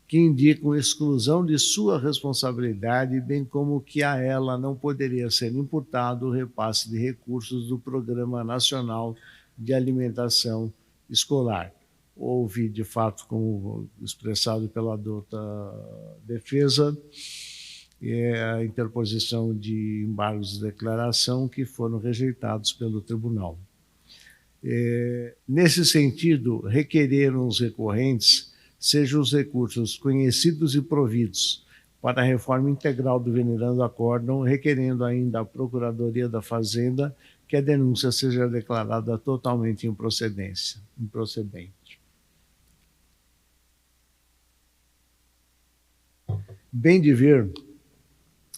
que indicam exclusão de sua responsabilidade, bem como que a ela não poderia ser imputado o repasse de recursos do Programa Nacional de Alimentação Escolar. Houve, de fato, como expressado pela douta defesa, a interposição de embargos de declaração que foram rejeitados pelo tribunal. Nesse sentido, requereram os recorrentes sejam os recursos conhecidos e providos para a reforma integral do venerando acórdão, requerendo ainda à Procuradoria da Fazenda que a denúncia seja declarada totalmente improcedente. Bem de ver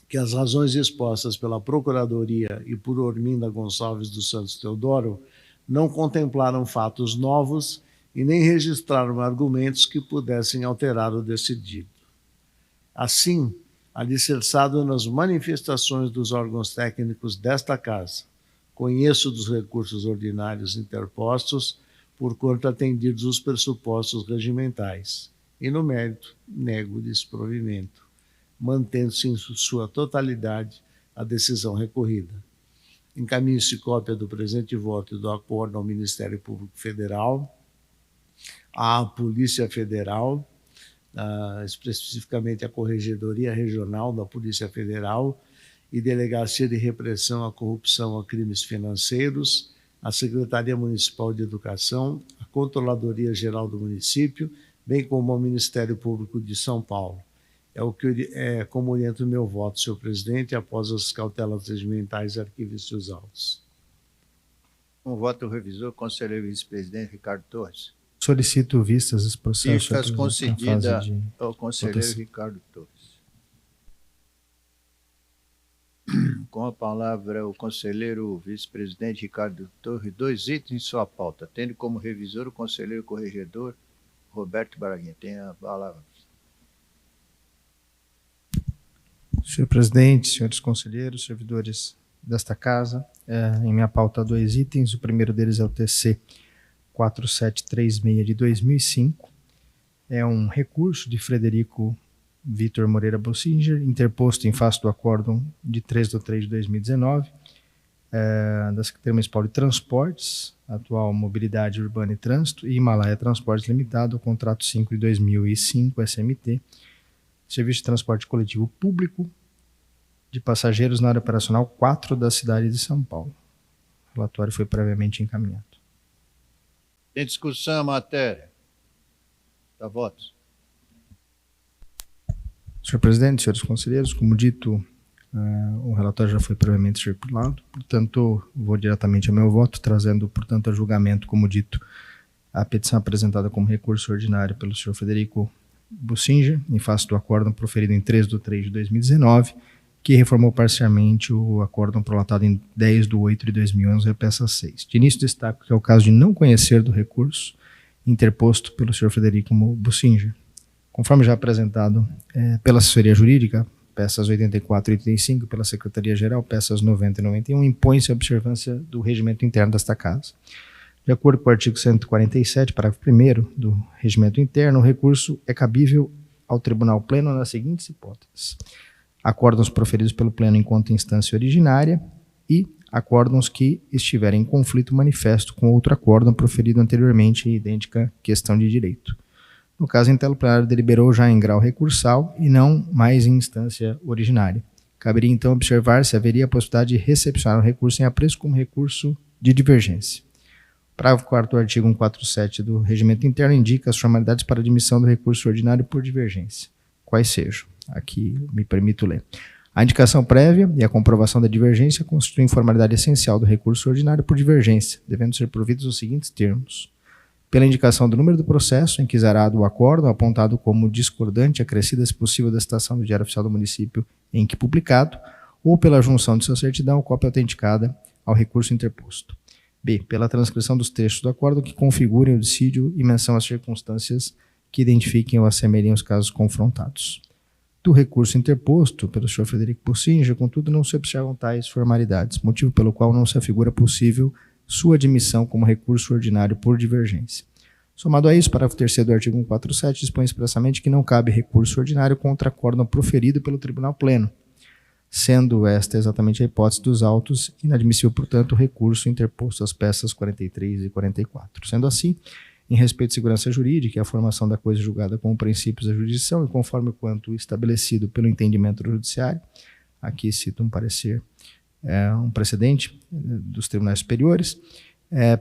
que as razões expostas pela Procuradoria e por Orminda Gonçalves dos Santos Teodoro não contemplaram fatos novos e nem registraram argumentos que pudessem alterar o decidido. Assim, alicerçado nas manifestações dos órgãos técnicos desta Casa, conheço dos recursos ordinários interpostos, porquanto atendidos os pressupostos regimentais, e no mérito nego o desprovimento, mantendo-se em sua totalidade a decisão recorrida. Encaminho-se cópia do presente voto e do acordo ao Ministério Público Federal, à Polícia Federal, especificamente à Corregedoria Regional da Polícia Federal e Delegacia de Repressão à Corrupção e a Crimes Financeiros, à Secretaria Municipal de Educação, à Controladoria Geral do Município, bem como ao Ministério Público de São Paulo. Como oriento o meu voto, senhor presidente, após as cautelas regimentais, arquive-se os autos. Com o voto do revisor, conselheiro vice-presidente Ricardo Torres. Solicito vistas esse processo. Vistas concedida ao conselheiro votação. Ricardo Torres. Com a palavra o conselheiro vice-presidente Ricardo Torres, 2 itens em sua pauta, tendo como revisor o conselheiro corregedor Roberto Braguinha. Tem a palavra. Senhor presidente, senhores conselheiros, servidores desta casa, em minha pauta 2 itens. O primeiro deles é o TC 4736 de 2005. É um recurso de Frederico Vitor Moreira Bossinger, interposto em face do acórdão de 3/3 de 2019, da Secretaria Municipal de Transportes, atual Mobilidade Urbana e Trânsito, e Himalaia Transportes Limitado, o contrato 5 de 2005, SMT, Serviço de Transporte Coletivo Público de passageiros na área operacional 4 da cidade de São Paulo. O relatório foi previamente encaminhado. Tem discussão a matéria? Dá votos. Senhor presidente, senhores conselheiros, como dito, o relatório já foi previamente circulado, portanto, vou diretamente ao meu voto, trazendo, portanto, a julgamento, como dito, a petição apresentada como recurso ordinário pelo senhor Frederico Bossinger, em face do acórdão proferido em 3/3 de 2019, que reformou parcialmente o acórdão prolatado em 10/8 de 2011, peça 6. De início, destaco que é o caso de não conhecer do recurso interposto pelo senhor Frederico Bossinger. Conforme já apresentado pela assessoria jurídica, peças 84 e 85, pela Secretaria-Geral, peças 90 e 91, impõe-se a observância do regimento interno desta Casa. De acordo com o artigo 147, parágrafo 1º do regimento interno, o recurso é cabível ao Tribunal Pleno nas seguintes hipóteses: acórdãos proferidos pelo Pleno enquanto instância originária e acórdãos que estiverem em conflito manifesto com outro acórdão proferido anteriormente em idêntica questão de direito. No caso, então, o plenário deliberou já em grau recursal e não mais em instância originária. Caberia, então, observar se haveria a possibilidade de recepcionar o recurso em apreço como recurso de divergência. Parágrafo 4º do artigo 147 do Regimento Interno indica as formalidades para admissão do recurso ordinário por divergência. Quais sejam? Aqui me permito ler. A indicação prévia e a comprovação da divergência constituem formalidade essencial do recurso ordinário por divergência, devendo ser providos os seguintes termos: pela indicação do número do processo em que zerado o acórdão, apontado como discordante, acrescida, se possível, da citação do Diário Oficial do Município em que publicado, ou pela junção de sua certidão ou cópia autenticada ao recurso interposto. B. Pela transcrição dos textos do acórdão que configurem o dissídio e menção às circunstâncias que identifiquem ou assemelhem os casos confrontados. Do recurso interposto pelo senhor Frederico Pocinja, contudo, não se observam tais formalidades, motivo pelo qual não se afigura possível sua admissão como recurso ordinário por divergência. Somado a isso, parágrafo 3º do artigo 147 dispõe expressamente que não cabe recurso ordinário contra acórdão proferido pelo Tribunal Pleno, sendo esta exatamente a hipótese dos autos, inadmissível, portanto, o recurso interposto às peças 43 e 44. Sendo assim, em respeito à segurança jurídica e à formação da coisa julgada com princípios da jurisdição e conforme quanto estabelecido pelo entendimento do judiciário, aqui cito um parecer, um precedente dos tribunais superiores,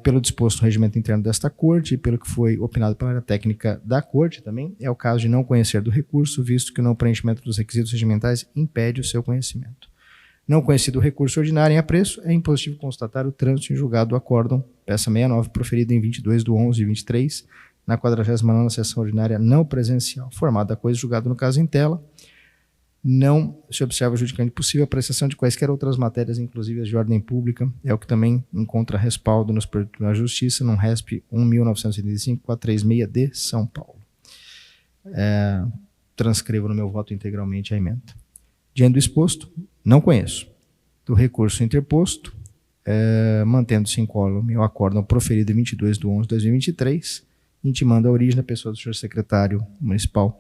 pelo disposto no regimento interno desta Corte e pelo que foi opinado pela área técnica da Corte também, é o caso de não conhecer do recurso, visto que o não preenchimento dos requisitos regimentais impede o seu conhecimento. Não conhecido o recurso ordinário em apreço, é impositivo constatar o trânsito em julgado do acórdão, peça 69, proferido em 22/11/23, na 49ª sessão ordinária não presencial, formada a coisa julgada no caso em tela. Não se observa juridicamente possível a apreciação de quaisquer outras matérias, inclusive as de ordem pública, é o que também encontra respaldo no Superior Tribunal de Justiça, num RESP 1.985-436 de São Paulo. Transcrevo no meu voto integralmente a emenda. Diante do exposto, não conheço. Do recurso interposto, mantendo-se incólume o acórdão proferido em 22/11/2023, intimando a origem da pessoa do senhor secretário municipal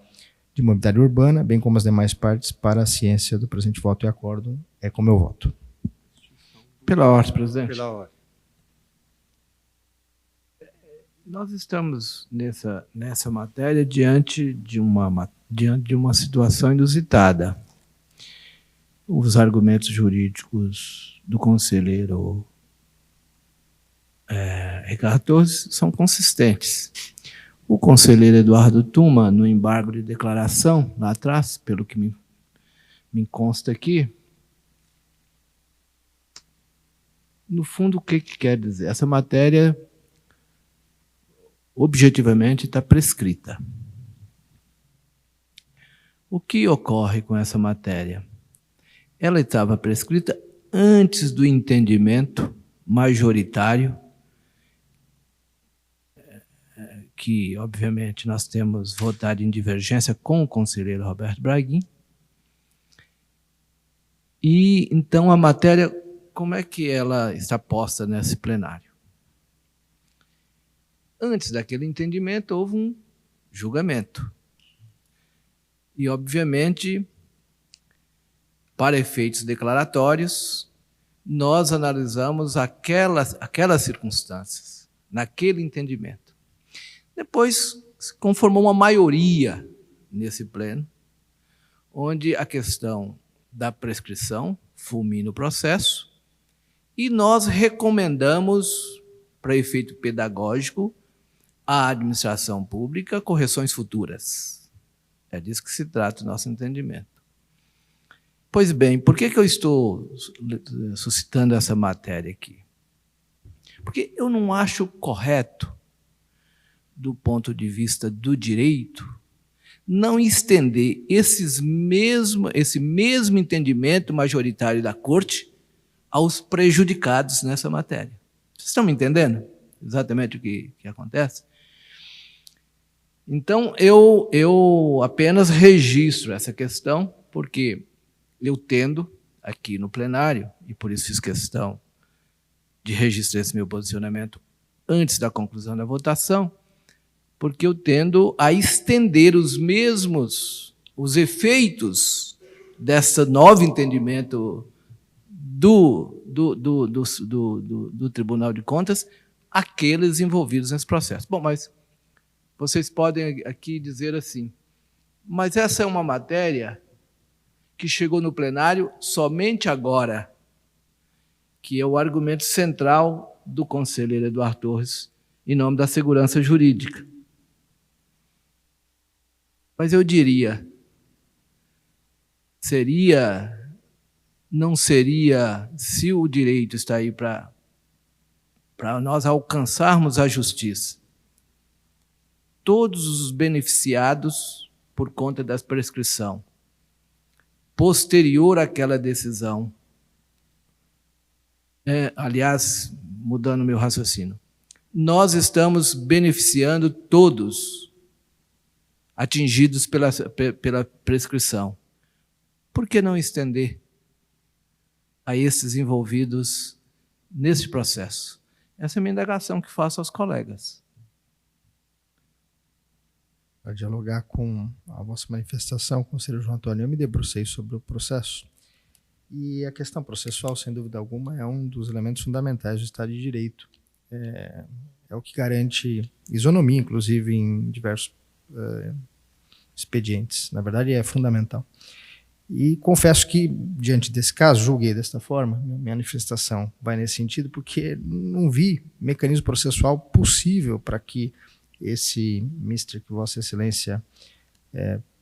de Mobilidade Urbana, bem como as demais partes, para a ciência do presente voto e acórdão, é como eu voto. Pela ordem, presidente. Pela ordem. Nós estamos nessa matéria diante de uma situação inusitada. Os argumentos jurídicos do conselheiro Ricardo Torres são consistentes. O conselheiro Eduardo Tuma, no embargo de declaração, lá atrás, pelo que me consta aqui, no fundo, o que quer dizer? Essa matéria, objetivamente, está prescrita. O que ocorre com essa matéria? Ela estava prescrita antes do entendimento majoritário que, obviamente, nós temos votado em divergência com o conselheiro Roberto Braguin. E, então, a matéria, como é que ela está posta nesse plenário? Antes daquele entendimento, houve um julgamento. E, obviamente, para efeitos declaratórios, nós analisamos aquelas circunstâncias, naquele entendimento. Depois se conformou uma maioria nesse pleno, onde a questão da prescrição fulmina o processo, e nós recomendamos, para efeito pedagógico, à administração pública correções futuras. É disso que se trata o nosso entendimento. Pois bem, por que eu estou suscitando essa matéria aqui? Porque eu não acho correto, do ponto de vista do direito, não estender esse mesmo entendimento majoritário da Corte aos prejudicados nessa matéria. Vocês estão me entendendo exatamente o que acontece? Então, eu apenas registro essa questão, porque eu tendo aqui no plenário, e por isso fiz questão de registrar esse meu posicionamento antes da conclusão da votação, porque eu tendo a estender os efeitos desse novo entendimento do Tribunal de Contas àqueles envolvidos nesse processo. Bom, mas vocês podem aqui dizer assim, mas essa é uma matéria que chegou no plenário somente agora, que é o argumento central do conselheiro Eduardo Torres, em nome da segurança jurídica. Mas eu diria, não seria, se o direito está aí para nós alcançarmos a justiça, todos os beneficiados por conta da prescrição. Posterior àquela decisão, aliás, mudando meu raciocínio, nós estamos beneficiando todos atingidos pela prescrição. Por que não estender a esses envolvidos nesse processo? Essa é a minha indagação que faço aos colegas. Para dialogar com a vossa manifestação, conselheiro João Antônio, eu me debrucei sobre o processo e a questão processual, sem dúvida alguma, é um dos elementos fundamentais do Estado de Direito. É o que garante isonomia, inclusive, em diversos expedientes. Na verdade, é fundamental. E confesso que, diante desse caso, julguei desta forma, minha manifestação vai nesse sentido, porque não vi mecanismo processual possível para que esse mister que Vossa Excelência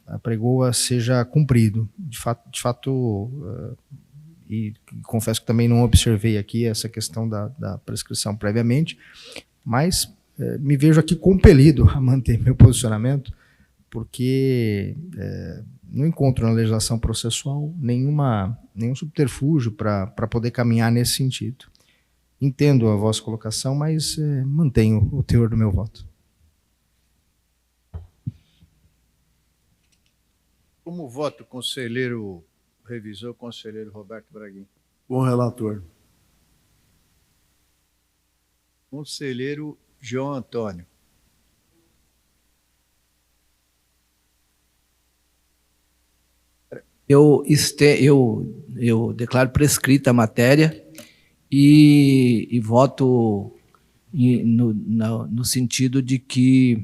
apregoa seja cumprido. De fato, e confesso que também não observei aqui essa questão da prescrição previamente, mas me vejo aqui compelido a manter meu posicionamento, porque não encontro na legislação processual nenhum subterfúgio para poder caminhar nesse sentido. Entendo a vossa colocação, mas mantenho o teor do meu voto. Como voto, conselheiro revisor, conselheiro Roberto Braguin? Com o relator. Conselheiro João Antônio. Eu declaro prescrita a matéria e voto no sentido de que,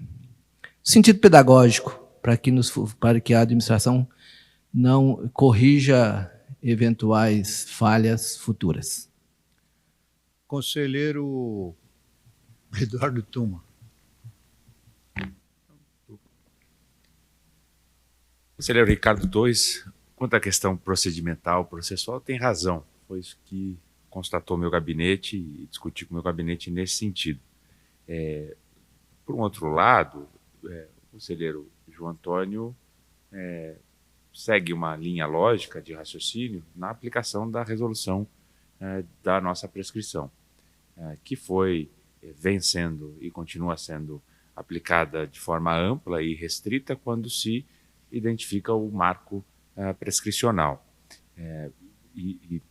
sentido pedagógico, para que a administração não corrija eventuais falhas futuras. Conselheiro Eduardo Tuma. Conselheiro Ricardo Torres, quanto à questão procedimental, processual, tem razão. Foi isso que constatou meu gabinete e discuti com meu gabinete nesse sentido. Por um outro lado, o conselheiro João Antônio segue uma linha lógica de raciocínio na aplicação da resolução da nossa prescrição, que vem sendo e continua sendo aplicada de forma ampla e restrita quando se identifica o marco prescricional. E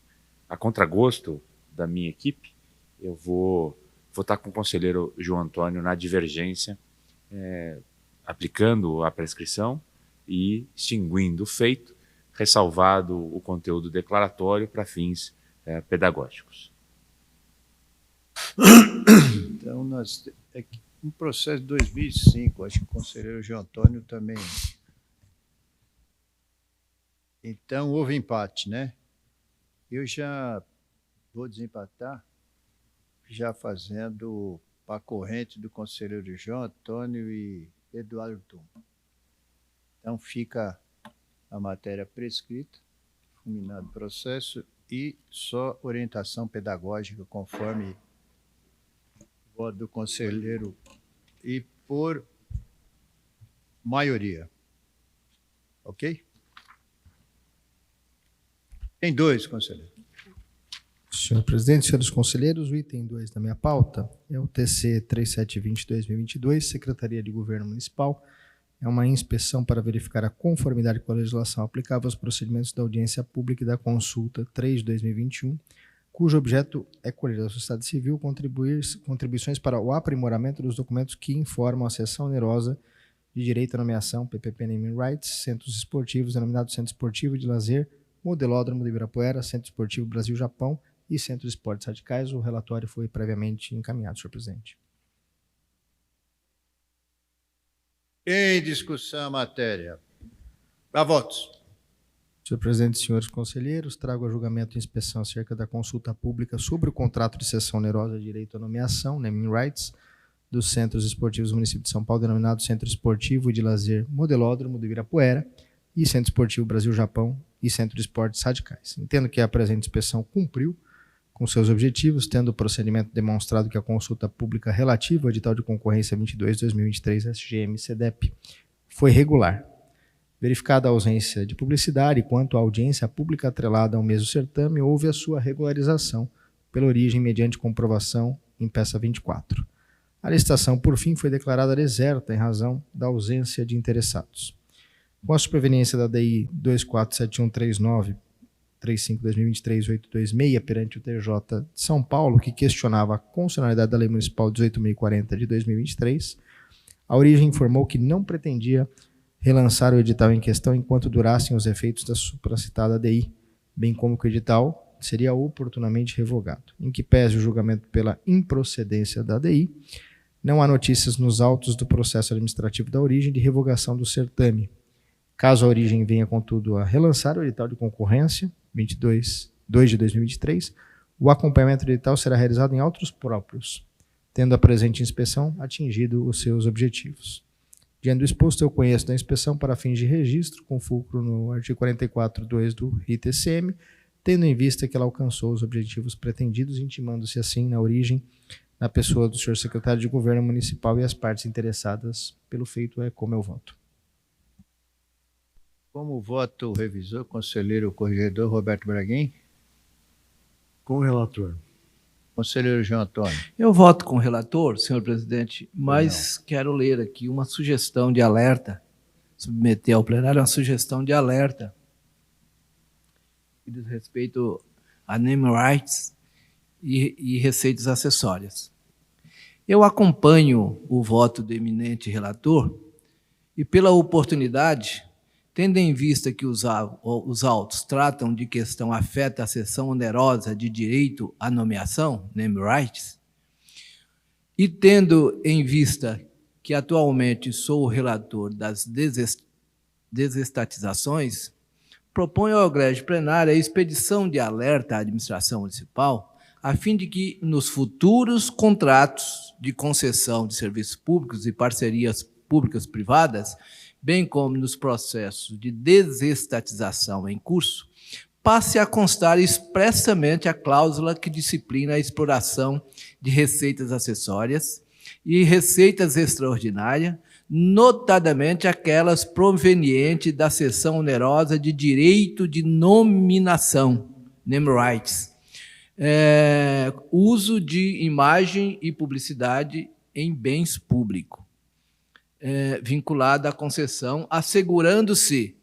a contragosto da minha equipe, eu vou estar com o conselheiro João Antônio na divergência, aplicando a prescrição e extinguindo o feito, ressalvado o conteúdo declaratório para fins pedagógicos. Então, um processo de 2005, acho que o conselheiro João Antônio também. Então, houve empate, né? Eu já vou desempatar, já fazendo a corrente do conselheiro João Antônio e Eduardo Tuma. Então, fica a matéria prescrita, fulminado o processo, e só orientação pedagógica, conforme o voto do conselheiro e por maioria. Ok? Tem 2, conselheiro. Senhor presidente, senhores conselheiros, o item 2 da minha pauta é o TC 3720/2022, Secretaria de Governo Municipal. É uma inspeção para verificar a conformidade com a legislação aplicável aos procedimentos da audiência pública e da consulta 3/2021, cujo objeto é colher da sociedade civil contribuições para o aprimoramento dos documentos que informam a seção onerosa de direito à nomeação, PPP Naming Rights, centros esportivos, denominado Centro Esportivo de Lazer, Modelódromo do Ibirapuera, Centro Esportivo Brasil-Japão e Centro de Esportes Radicais. O relatório foi previamente encaminhado, senhor presidente. Em discussão a matéria. Para votos. Senhor presidente, senhores conselheiros, trago a julgamento e inspeção acerca da consulta pública sobre o contrato de cessão onerosa de direito à nomeação, naming rights, dos centros esportivos do município de São Paulo, denominado Centro Esportivo de Lazer Modelódromo do Ibirapuera e Centro Esportivo Brasil-Japão e Centro de Esportes Radicais. Entendo que a presente inspeção cumpriu com seus objetivos, tendo o procedimento demonstrado que a consulta pública relativa ao edital de concorrência 22/2023 SGM-CEDEP foi regular, verificada a ausência de publicidade quanto à audiência pública atrelada ao mesmo certame, houve a sua regularização pela origem mediante comprovação em peça 24. A licitação, por fim, foi declarada deserta em razão da ausência de interessados. Com a superveniência da DI 247139-35/2023-826 perante o TJ de São Paulo, que questionava a constitucionalidade da Lei Municipal 18.040 de 2023, a origem informou que não pretendia relançar o edital em questão enquanto durassem os efeitos da supracitada DI, bem como que o edital seria oportunamente revogado. Em que pese o julgamento pela improcedência da DI, não há notícias nos autos do processo administrativo da origem de revogação do certame. Caso a origem venha, contudo, a relançar o edital de concorrência 22/2 de 2023, o acompanhamento do edital será realizado em autos próprios, tendo a presente inspeção atingido os seus objetivos. Diante do exposto, eu conheço da inspeção para fins de registro, com fulcro no artigo 44.2 do RIT-SM, tendo em vista que ela alcançou os objetivos pretendidos, intimando-se assim na origem, na pessoa do senhor secretário de Governo Municipal e as partes interessadas pelo feito, é como eu voto. Como voto o revisor, conselheiro corregedor Roberto Braguin? Com o relator. Conselheiro João Antônio. Eu voto com o relator, senhor presidente, mas quero ler aqui uma sugestão de alerta, submeter ao plenário uma sugestão de alerta que diz respeito a name rights e receitas acessórias. Eu acompanho o voto do eminente relator e, pela oportunidade, tendo em vista que os autos tratam de questão afeta a seção onerosa de direito à nomeação, name rights, e tendo em vista que atualmente sou o relator das desestatizações, proponho ao egrégio plenário a expedição de alerta à administração municipal, a fim de que, nos futuros contratos de concessão de serviços públicos e parcerias públicas-privadas, bem como nos processos de desestatização em curso, passe a constar expressamente a cláusula que disciplina a exploração de receitas acessórias e receitas extraordinárias, notadamente aquelas provenientes da seção onerosa de direito de nominação, name rights, uso de imagem e publicidade em bens públicos, vinculada à concessão, assegurando-se,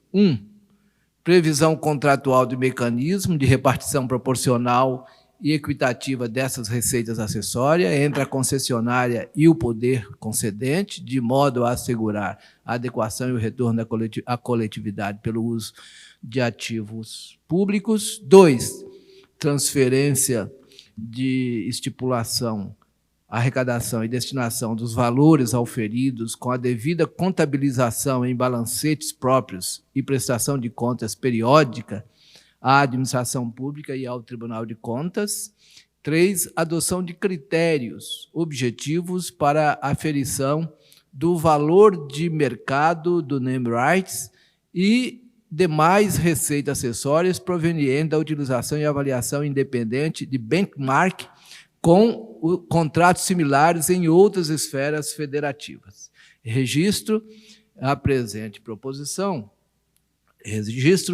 previsão contratual de mecanismo de repartição proporcional e equitativa dessas receitas acessórias entre a concessionária e o poder concedente, de modo a assegurar a adequação e o retorno à coletividade pelo uso de ativos públicos. 2, transferência de estipulação, arrecadação e destinação dos valores auferidos com a devida contabilização em balancetes próprios e prestação de contas periódica à administração pública e ao Tribunal de Contas. 3, adoção de critérios objetivos para a aferição do valor de mercado do name rights e demais receitas acessórias provenientes da utilização e avaliação independente de benchmark com contratos similares em outras esferas federativas. Registro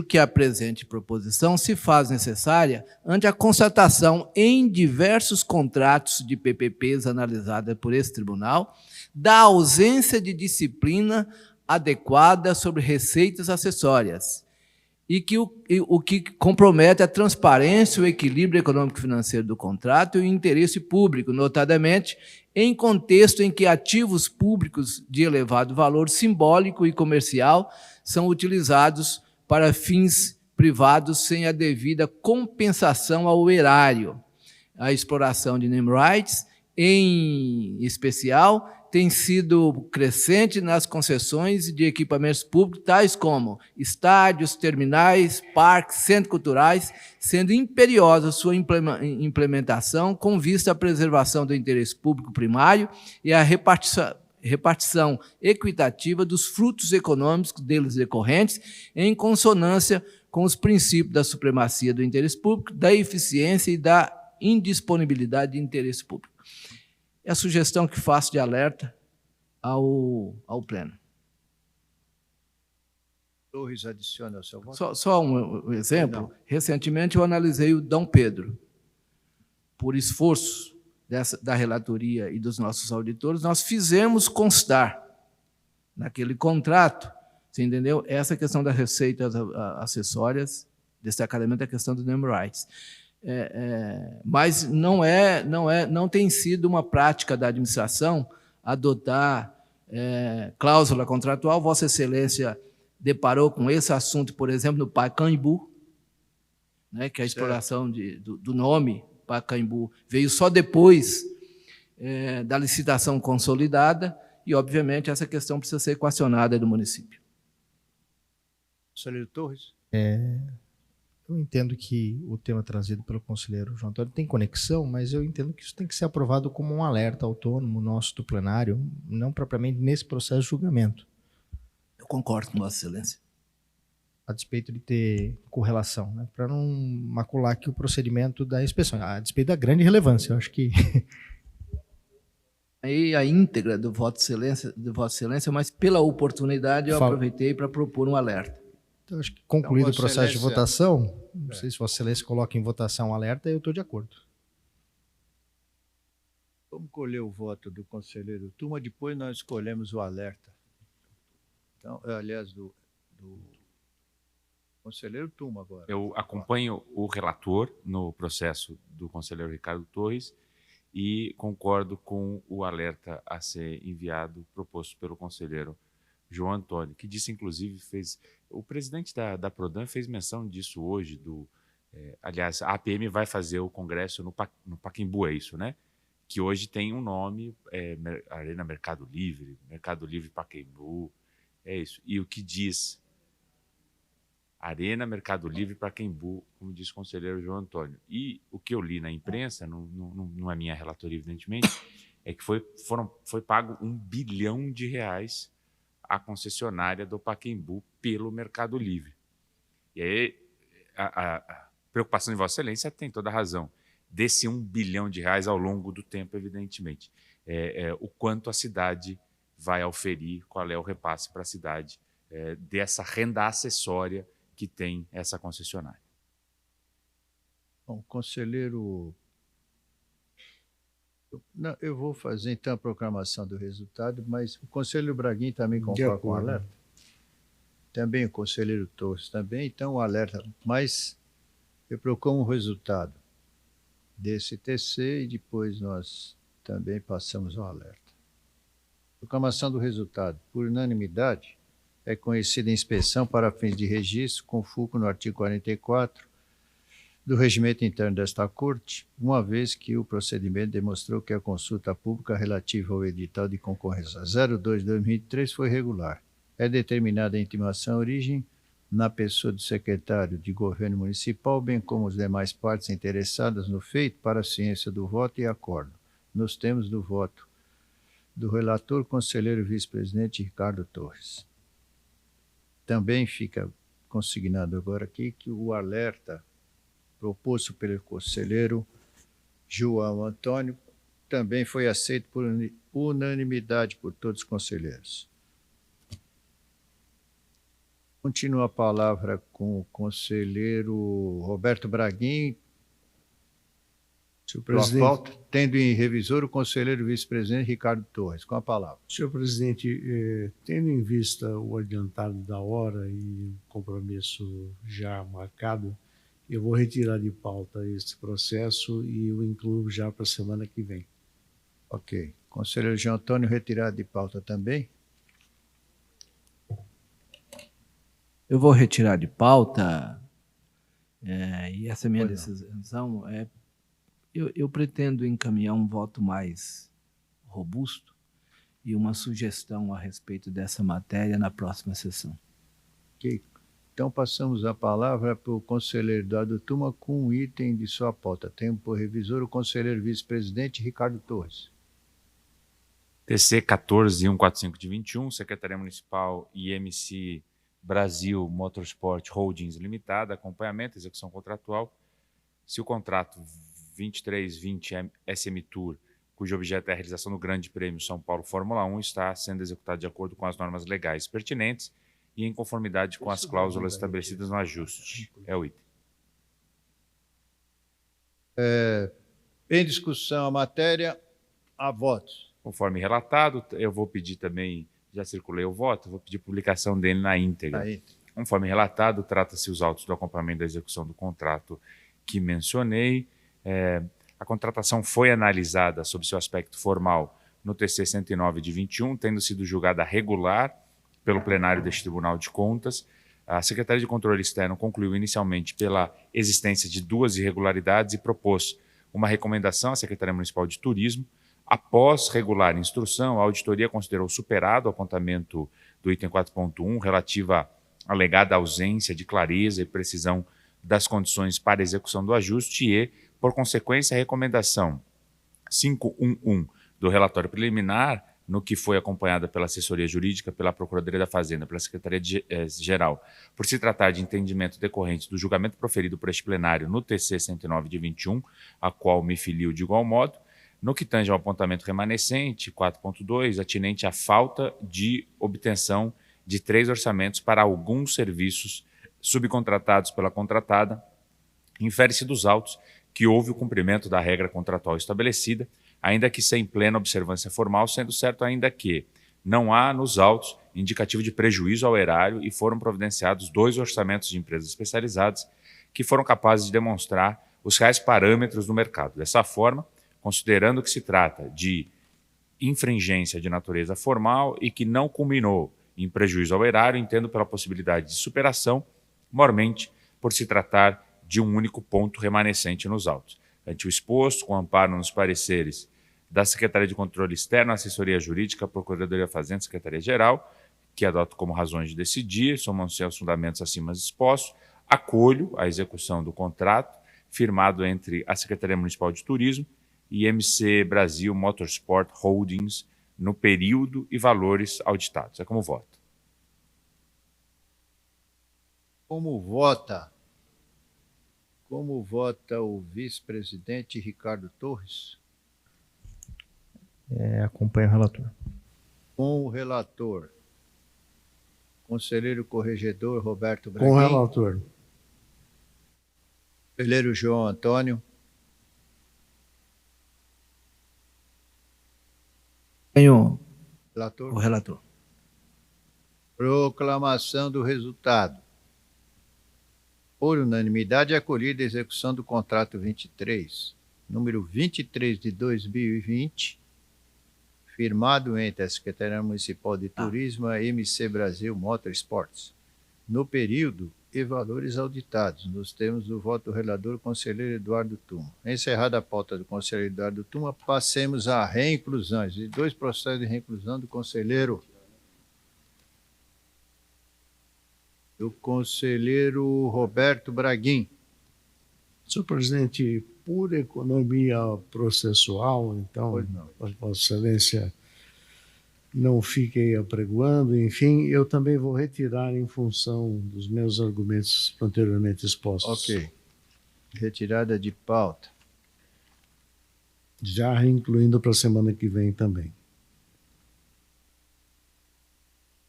que a presente proposição se faz necessária ante a constatação em diversos contratos de PPPs analisados por esse tribunal da ausência de disciplina adequada sobre receitas acessórias e que o que compromete a transparência, o equilíbrio econômico-financeiro do contrato e o interesse público, notadamente em contexto em que ativos públicos de elevado valor simbólico e comercial são utilizados para fins privados sem a devida compensação ao erário. A exploração de name rights, em especial, tem sido crescente nas concessões de equipamentos públicos, tais como estádios, terminais, parques, centros culturais, sendo imperiosa sua implementação com vista à preservação do interesse público primário e à repartição equitativa dos frutos econômicos deles decorrentes, em consonância com os princípios da supremacia do interesse público, da eficiência e da indisponibilidade de interesse público. É a sugestão que faço de alerta ao Pleno. Torres adiciona ao seu voto. Só um exemplo. Recentemente eu analisei o Dom Pedro. Por esforço da relatoria e dos nossos auditores, nós fizemos constar naquele contrato, você entendeu? Essa questão das receitas acessórias, destacadamente a questão do name rights. Mas não tem sido uma prática da administração adotar cláusula contratual. Vossa Excelência deparou com esse assunto, por exemplo, no Pacaembu, né, que a exploração do nome Pacaembu veio só depois da licitação consolidada e, obviamente, essa questão precisa ser equacionada do município. Conselheiro Torres. Eu entendo que o tema trazido pelo conselheiro João Antônio tem conexão, mas eu entendo que isso tem que ser aprovado como um alerta autônomo nosso do plenário, não propriamente nesse processo de julgamento. Eu concordo com Vossa Excelência. A despeito de ter correlação, né? Para não macular aqui o procedimento da inspeção, a despeito da grande relevância, eu acho que... Aí a íntegra do Vossa Excelência, mas pela oportunidade eu aproveitei para propor um alerta. Então, acho que concluído o processo de votação, não sei se Vossa Excelência coloca em votação um alerta, eu estou de acordo. Vamos colher o voto do conselheiro Tuma, depois nós escolhemos o alerta. Então, aliás, do conselheiro Tuma agora. Eu acompanho o relator no processo do conselheiro Ricardo Torres e concordo com o alerta a ser enviado, proposto pelo conselheiro João Antônio, que disse, inclusive, o presidente da Prodam fez menção disso hoje, aliás, a APM vai fazer o congresso no Pacaembu, é isso, né? Que hoje tem um nome, Arena Mercado Livre Pacaembu, é isso. E o que diz Arena Mercado Livre Pacaembu, como disse o conselheiro João Antônio. E o que eu li na imprensa, não é minha relatoria, evidentemente, é que foi pago R$1 bilhão à concessionária do Pacaembu pelo Mercado Livre. E aí, a preocupação de Vossa Excelência tem toda a razão. Desse R$1 bilhão ao longo do tempo, evidentemente. O quanto a cidade vai auferir, qual é o repasse para a cidade dessa renda acessória que tem essa concessionária. Bom, conselheiro... Não, eu vou fazer, então, a proclamação do resultado, mas o conselheiro Braguin também concorda com o alerta? Também o conselheiro Torres também, então o alerta, mas eu procuro um resultado desse TC e depois nós também passamos ao alerta. Proclamação do resultado. Por unanimidade, é conhecida a inspeção para fins de registro, com fulcro no artigo 44 do Regimento Interno desta Corte, uma vez que o procedimento demonstrou que a consulta pública relativa ao edital de concorrência 02/2003 foi regular. É determinada a intimação à origem na pessoa do secretário de Governo Municipal, bem como as demais partes interessadas no feito para a ciência do voto e acordo, nos termos do voto do relator, conselheiro vice-presidente Ricardo Torres. Também fica consignado agora aqui que o alerta proposto pelo conselheiro João Antônio também foi aceito por unanimidade por todos os conselheiros. Continua a palavra com o conselheiro Roberto Braguin, Senhor presidente, pauta, tendo em revisor o conselheiro vice-presidente Ricardo Torres. Com a palavra. Senhor presidente, tendo em vista o adiantado da hora e o compromisso já marcado, eu vou retirar de pauta esse processo e o incluo já para a semana que vem. Ok. Conselheiro João Antônio, retirado de pauta também? Eu vou retirar de pauta, e essa minha decisão eu pretendo encaminhar um voto mais robusto e uma sugestão a respeito dessa matéria na próxima sessão. Ok. Então, passamos a palavra para o conselheiro Eduardo Tuma com um item de sua pauta. Tem por revisor o conselheiro vice-presidente Ricardo Torres. TC 14.145 de 21, Secretaria Municipal IMC Brasil Motorsport Holdings Limitada, acompanhamento, execução contratual. Se o contrato 2320 SM Tour, cujo objeto é a realização do Grande Prêmio São Paulo Fórmula 1, está sendo executado de acordo com as normas legais pertinentes e em conformidade com as cláusulas estabelecidas no ajuste. É o item. Em discussão a matéria, há votos. Conforme relatado, eu vou pedir também, já circulei o voto, vou pedir publicação dele na íntegra. Conforme relatado, trata-se os autos do acompanhamento da execução do contrato que mencionei. A contratação foi analisada sob seu aspecto formal no TC 109 de 21, tendo sido julgada regular pelo plenário deste Tribunal de Contas. A Secretaria de Controle Externo concluiu inicialmente pela existência de 2 irregularidades e propôs uma recomendação à Secretaria Municipal de Turismo. Após regular instrução, a auditoria considerou superado o apontamento do item 4.1 relativa à alegada ausência de clareza e precisão das condições para execução do ajuste e, por consequência, a recomendação 511 do relatório preliminar, no que foi acompanhada pela assessoria jurídica, pela Procuradoria da Fazenda, pela Secretaria-Geral, por se tratar de entendimento decorrente do julgamento proferido por este plenário no TC 109 de 21, a qual me filio de igual modo, no que tange ao apontamento remanescente, 4.2, atinente à falta de obtenção de 3 orçamentos para alguns serviços subcontratados pela contratada, infere-se dos autos que houve o cumprimento da regra contratual estabelecida, ainda que sem plena observância formal, sendo certo ainda que não há nos autos indicativo de prejuízo ao erário e foram providenciados 2 orçamentos de empresas especializadas que foram capazes de demonstrar os reais parâmetros do mercado. Dessa forma, considerando que se trata de infringência de natureza formal e que não culminou em prejuízo ao erário, entendo pela possibilidade de superação, mormente por se tratar de um único ponto remanescente nos autos. Ante o exposto, com amparo nos pareceres da Secretaria de Controle Externo, Assessoria Jurídica, Procuradoria da Fazenda, Secretaria-Geral, que adoto como razões de decidir, somam-se aos fundamentos acima expostos, acolho a execução do contrato firmado entre a Secretaria Municipal de Turismo e MC Brasil Motorsport Holdings no período e valores auditados. É como voto. Como vota o vice-presidente Ricardo Torres? Acompanho o relator. Com o relator, conselheiro corregedor Roberto Braguin. Com o relator. Conselheiro João Antônio. Acompanho Relator. o relator. Proclamação do resultado. Por unanimidade, acolhida a execução do contrato 23, número 23 de 2020, firmado entre a Secretaria Municipal de Turismo e a MC Brasil Motorsports, no período e valores auditados, nos termos do voto do relator, conselheiro Eduardo Tuma. Encerrada a pauta do conselheiro Eduardo Tuma, passemos a reinclusões, e 2 processos de reinclusão do conselheiro Roberto Braguin. Senhor presidente, por economia processual, então, Vossa Excelência não fique aí apregoando, enfim, eu também vou retirar em função dos meus argumentos anteriormente expostos. Ok. Retirada de pauta. Já reincluindo para a semana que vem também.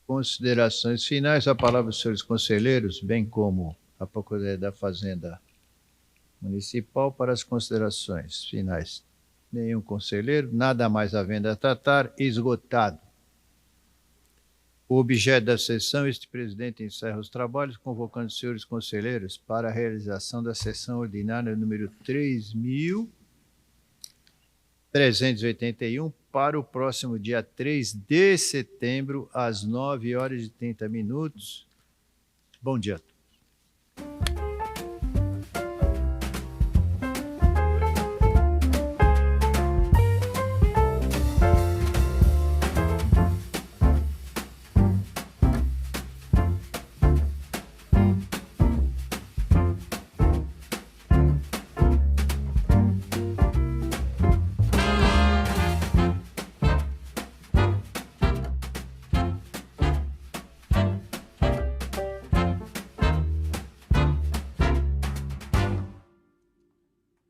Considerações finais, a palavra dos senhores conselheiros, bem como a Procuradoria da Fazenda Municipal, para as considerações finais. Nenhum conselheiro, nada mais havendo a tratar, esgotado o objeto da sessão, este presidente encerra os trabalhos, convocando os senhores conselheiros para a realização da sessão ordinária número 3.381, para o próximo dia 3 de setembro, às 9h30. Bom dia a todos.